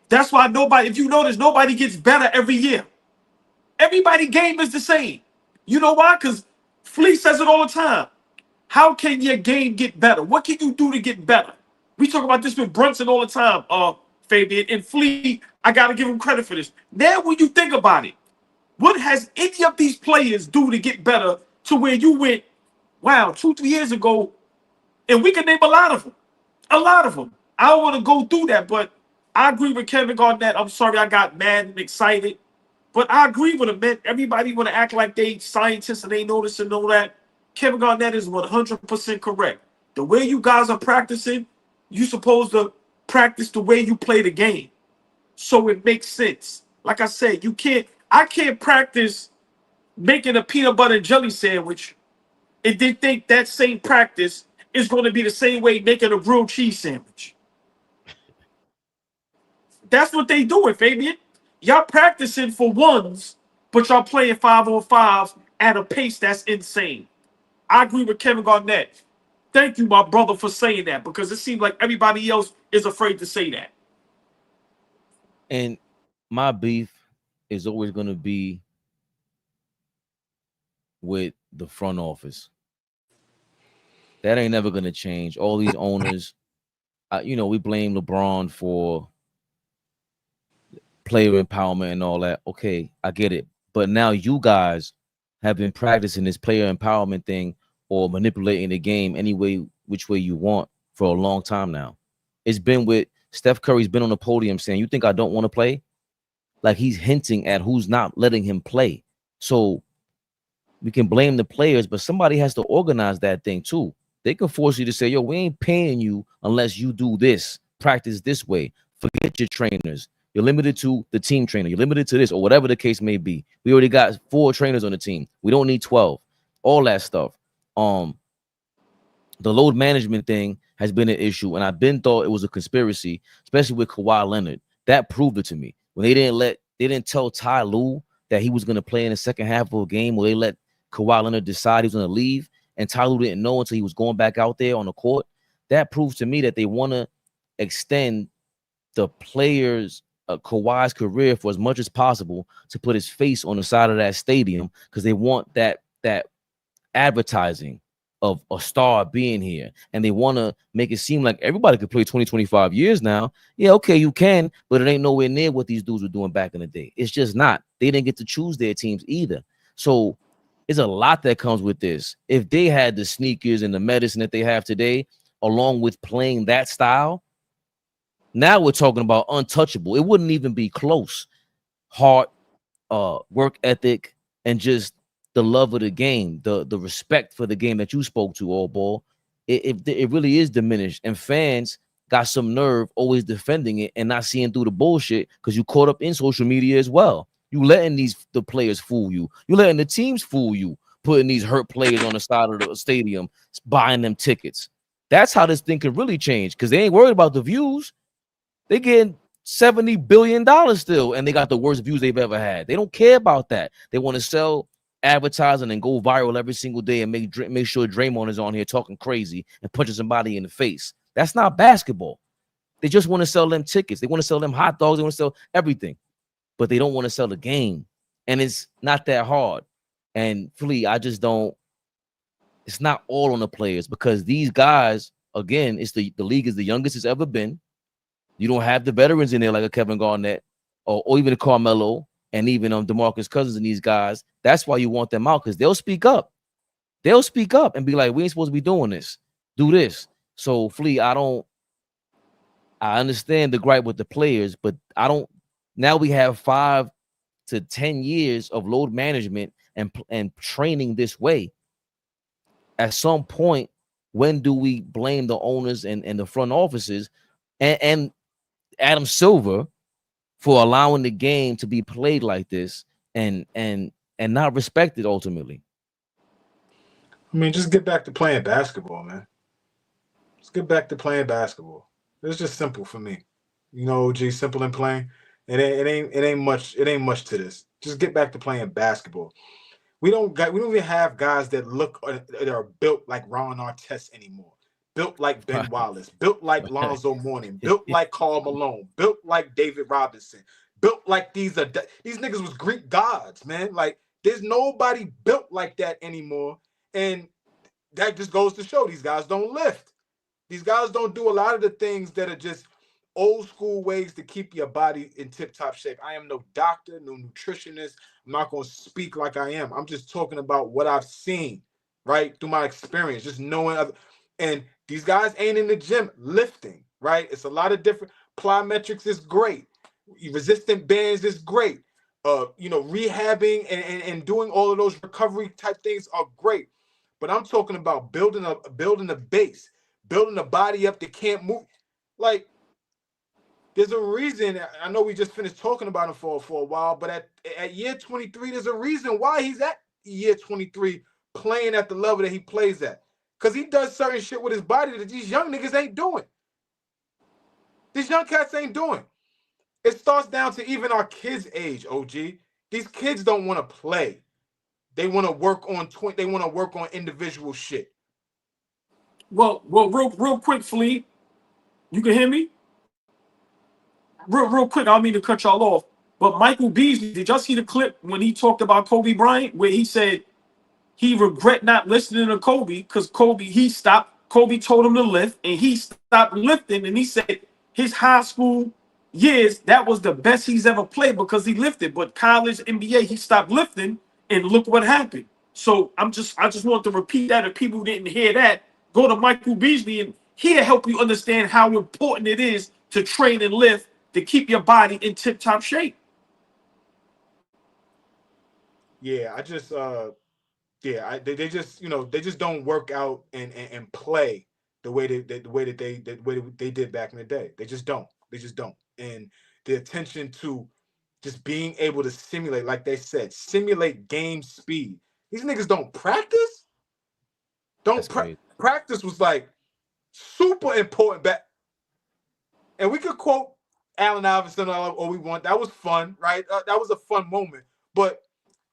That's why if you notice, nobody gets better every year. Everybody's game is the same. You know why? Because Flea says it all the time. How can your game get better? What can you do to get better? We talk about this with Brunson all the time, Fabian. And Flea, I got to give him credit for this. Now, when you think about it, what has any of these players do to get better to where you went, wow, 2-3 years ago, and we can name a lot of them. A lot of them. I don't want to go through that, but I agree with Kevin Garnett. I'm sorry I got mad and excited, but I agree with him, man. Everybody want to act like they scientists and they know this and know that. Kevin Garnett is 100% correct. The way you guys are practicing, you're supposed to practice the way you play the game. So it makes sense. Like I said, I can't practice making a peanut butter and jelly sandwich and then think that same practice is going to be the same way making a grilled cheese sandwich. That's what they doing, Fabian. Y'all practicing for ones, but y'all playing 5-on-5s at a pace that's insane. I agree with Kevin Garnett. Thank you, my brother, for saying that, because it seems like everybody else is afraid to say that. And my beef is always going to be with the front office. That ain't never going to change. All these owners, you know, we blame LeBron for player empowerment and all that. Okay, I get it. But now you guys have been practicing this player empowerment thing or manipulating the game any way, which way you want for a long time now. It's been with Steph Curry's been on the podium saying, you think I don't want to play? Like he's hinting at who's not letting him play. So we can blame the players, but somebody has to organize that thing too. They can force you to say, yo, we ain't paying you unless you do this, practice this way. Forget your trainers. You're limited to the team trainer. You're limited to this or whatever the case may be. We already got 4 trainers on the team. We don't need 12. All that stuff. The load management thing has been an issue, and I've been thought it was a conspiracy, especially with Kawhi Leonard. That proved it to me. When they didn't tell Ty Lue that he was going to play in the second half of a game, where they let Kawhi Leonard decide he was going to leave, and Ty Lue didn't know until he was going back out there on the court. That proves to me that they want to extend the players' Kawhi's career for as much as possible to put his face on the side of that stadium because they want that advertising of a star being here, and they want to make it seem like everybody could play 20-25 years now. Yeah, okay, you can, but it ain't nowhere near what these dudes were doing back in the day. It's just not. They didn't get to choose their teams either. So it's a lot that comes with this. If they had the sneakers and the medicine that they have today, along with playing that style, now we're talking about untouchable. It wouldn't even be close. Heart, work ethic, and just the love of the game, the respect for the game that you spoke to, AllBall, it really is diminished. And fans got some nerve always defending it and not seeing through the bullshit because you caught up in social media as well. You letting the players fool you. You letting the teams fool you, putting these hurt players on the side of the stadium, buying them tickets. That's how this thing could really change because they ain't worried about the views. They getting $70 billion still, and they got the worst views they've ever had. They don't care about that. They want to sell advertising and go viral every single day and make sure Draymond is on here talking crazy and punching somebody in the face. That's not basketball. They just want to sell them tickets. They want to sell them hot dogs. They want to sell everything, but they don't want to sell the game. And it's not that hard. And Flea, I just don't. It's not all on the players because these guys, again, it's the league is the youngest it's ever been. You don't have the veterans in there like a Kevin Garnett or even a Carmelo and even DeMarcus Cousins and these guys. That's why you want them out because they'll speak up. They'll speak up and be like, we ain't supposed to be doing this. Do this. So, Flea, I understand the gripe with the players, but I don't. Now we have 5 to 10 years of load management and training this way. At some point, when do we blame the owners and the front offices and Adam Silver for allowing the game to be played like this and not respected ultimately? I mean, just get back to playing basketball, man. Just get back to playing basketball. It's just simple for me. You know, OG, simple and plain. It ain't much to this. Just get back to playing basketball. We don't even have guys that are built like Ron Artest anymore. Built like Ben Wallace, built like Lonzo Mourning, built like Karl Malone, built like David Robinson, built like these niggas was Greek gods, man. Like there's nobody built like that anymore. And that just goes to show these guys don't lift. These guys don't do a lot of the things that are just old school ways to keep your body in tip-top shape. I am no doctor, no nutritionist. I'm not going to speak like I am. I'm just talking about what I've seen, right, through my experience, just knowing other. And these guys ain't in the gym lifting, right? It's a lot of different. Plyometrics is great. Resistant bands is great. Rehabbing and doing all of those recovery type things are great. But I'm talking about building a base, building a body up that can't move. Like, there's a reason. I know we just finished talking about him for a while, but at year 23, there's a reason why he's at year 23 playing at the level that he plays at. Because he does certain shit with his body that these young niggas ain't doing. These young cats ain't doing. It starts down to even our kids' age, OG. These kids don't want to play. They want to work on they want to work on individual shit. Well, real quick, Flea. You can hear me? Real quick, I don't mean to cut y'all off. But Michael Beasley, did y'all see the clip when he talked about Kobe Bryant, where he said he regret not listening to Kobe because Kobe told him to lift, and he stopped lifting, and he said his high school years, that was the best he's ever played because he lifted. But college, NBA, he stopped lifting, and look what happened. So I just want to repeat that. If people didn't hear that, go to Michael Beasley, and he'll help you understand how important it is to train and lift to keep your body in tip-top shape. Yeah, they just they just don't work out and play the way that they did back in the day. They just don't. And the attention to just being able to simulate, like they said, simulate game speed. These niggas don't practice. Practice was like super important back. And we could quote Allen Iverson all we want. That was fun, right? That was a fun moment. But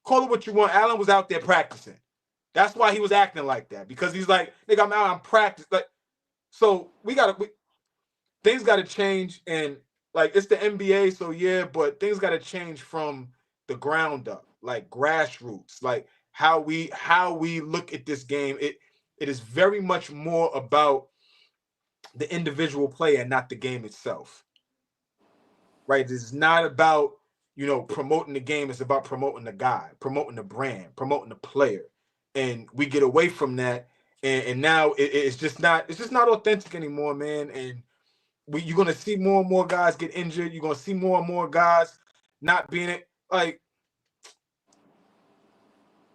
call it what you want. Allen was out there practicing. That's why he was acting like that, because he's like, nigga, I'm practicing. Like, so things got to change, and like it's the NBA, so yeah, but things got to change from the ground up, like grassroots, like how we look at this game. It is very much more about the individual player and not the game itself. Right? It's not about, promoting the game. It's about promoting the guy, promoting the brand, promoting the player. And we get away from that. And now it's just not authentic anymore, man. And you're going to see more and more guys get injured. You're going to see more and more guys not being it. Like,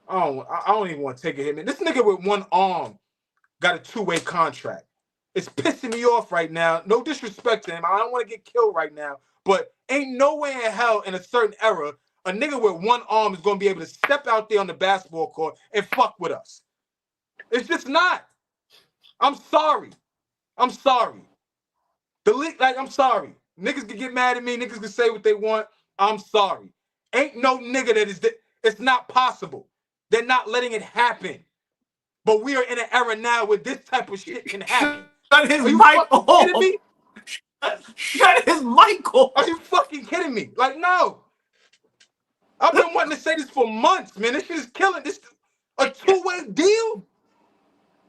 I don't even want to take a hit, man. This nigga with one arm got a 2-way contract. It's pissing me off right now. No disrespect to him. I don't want to get killed right now. But ain't no way in hell in a certain era a nigga with one arm is going to be able to step out there on the basketball court and fuck with us. It's just not. I'm sorry. The league, I'm sorry. Niggas can get mad at me. Niggas can say what they want. I'm sorry. Ain't no nigga it's not possible. They're not letting it happen. But we are in an era now where this type of shit can happen. Shut his mic off. Me? Shut his mic off. Are you fucking kidding me? Like, no. I've been wanting to say this for months, man. This shit is killing. This a 2-way deal?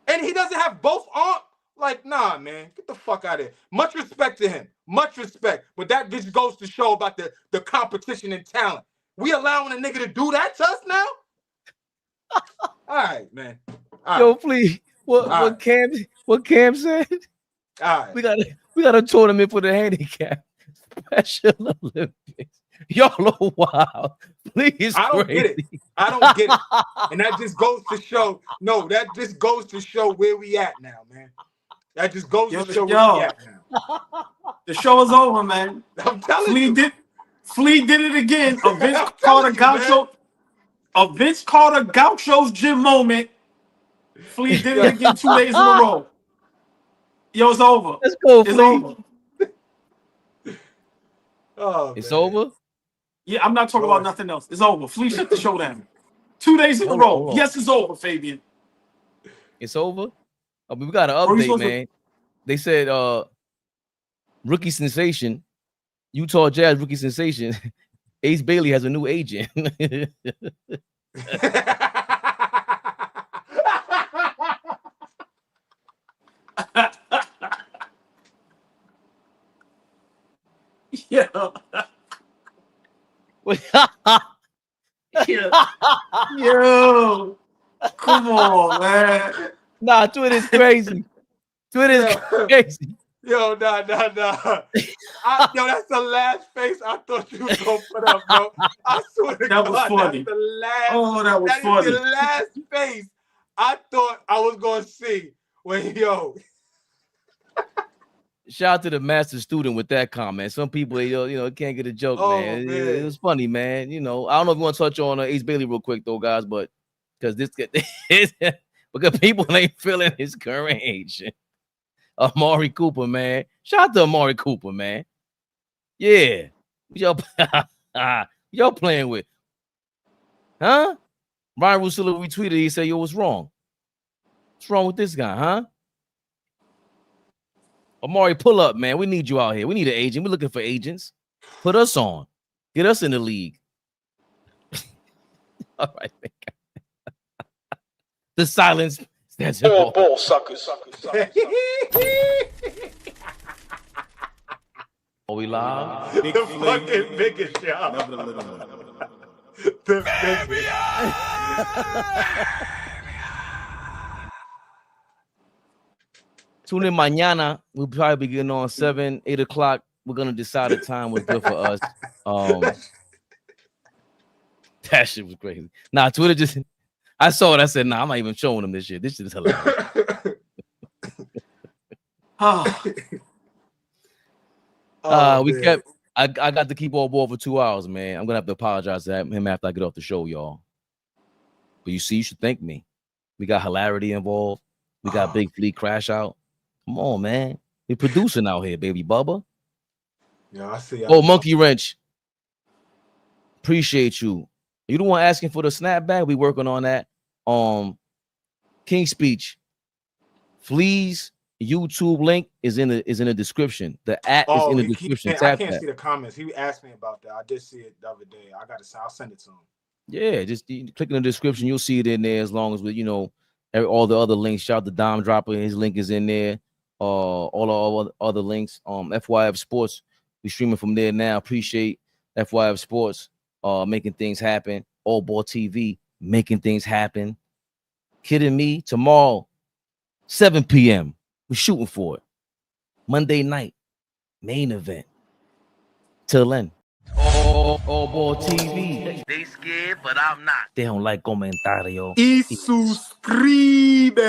And he doesn't have both arms? Like, nah, man. Get the fuck out of here. Much respect to him. Much respect. But that just goes to show about the competition and talent. We allowing a nigga to do that to us now? All right, man. Yo, please. What Cam said? All right. We got a tournament for the handicap. Special Olympics. Y'all are wild. Please. I don't get it. And that just goes to show. No, that just goes to show where we at now, man. That just goes to show where we at now. The show is over, man. I'm telling you. Flea did it again. A Vince Carter Gaucho's gym moment. Flea did it again 2 days in a row. Yo, it's over. Let's go, It's Flea. over. Oh, It's man. over? Yeah, I'm not talking about nothing else. It's over. Flea shut the show down. 2 days in a row. Yes, it's over, Fabian. It's over? We got an Are we update, supposed to- man. They said rookie sensation, Utah Jazz rookie sensation, Ace Bailey has a new agent. Yo, come on, man. Nah, Twitter's crazy. Twitter's crazy. Yo, nah. Yo, that's the last face I thought you was gonna put up, bro. I swear to That God, was funny. that's the last. Oh, that was funny. Is the last face I thought I was gonna see. When yo. Shout out to the master student with that comment. Some people, can't get a joke, man. It was funny, man. I don't know if you want to touch on Ace Bailey real quick, though, guys, but because because people ain't feeling his current age. Amari Cooper, man. Shout out to Amari Cooper, man. Yeah. Y'all playing with? Huh? Ryan Russillo retweeted. He said, yo, what's wrong? What's wrong with this guy, huh? Amari, pull up, man. We need you out here. We need an agent. We're looking for agents. Put us on. Get us in the league. All right, man. The silence. That's ball suckers. Are we live? The fucking biggest job. The biggest. Tune in mañana. We'll probably be getting on 7, 8 o'clock. We're gonna decide a time was good for us. That shit was crazy. Nah, Twitter just I saw it. I said, nah, I'm not even showing them this shit. This shit is hilarious. I got to keep AllBall for 2 hours, man. I'm gonna have to apologize to him after I get off the show, y'all. But you should thank me. We got hilarity involved. We got Big Fleet crash out. Come on, man. We producing out here, baby Bubba. Yeah, I see. Oh, Monkey Wrench. Appreciate you. You the one asking for the snapback? We working on that. King Speech. Flea's YouTube link is in the description. The app is in the description. I can't see the comments. He asked me about that. I did see it the other day. I'll send it to him. Yeah, just click in the description. You'll see it in there as long as with all the other links. Shout out to Dom Dropper. His link is in there. All the other links. FYF Sports. We streaming from there now. Appreciate FYF Sports making things happen. AllBall TV making things happen. Kidding me? Tomorrow, 7 p.m. We're shooting for it. Monday night, main event. Till then. AllBall TV. They scared, but I'm not. They don't like comentario. Y suscribe.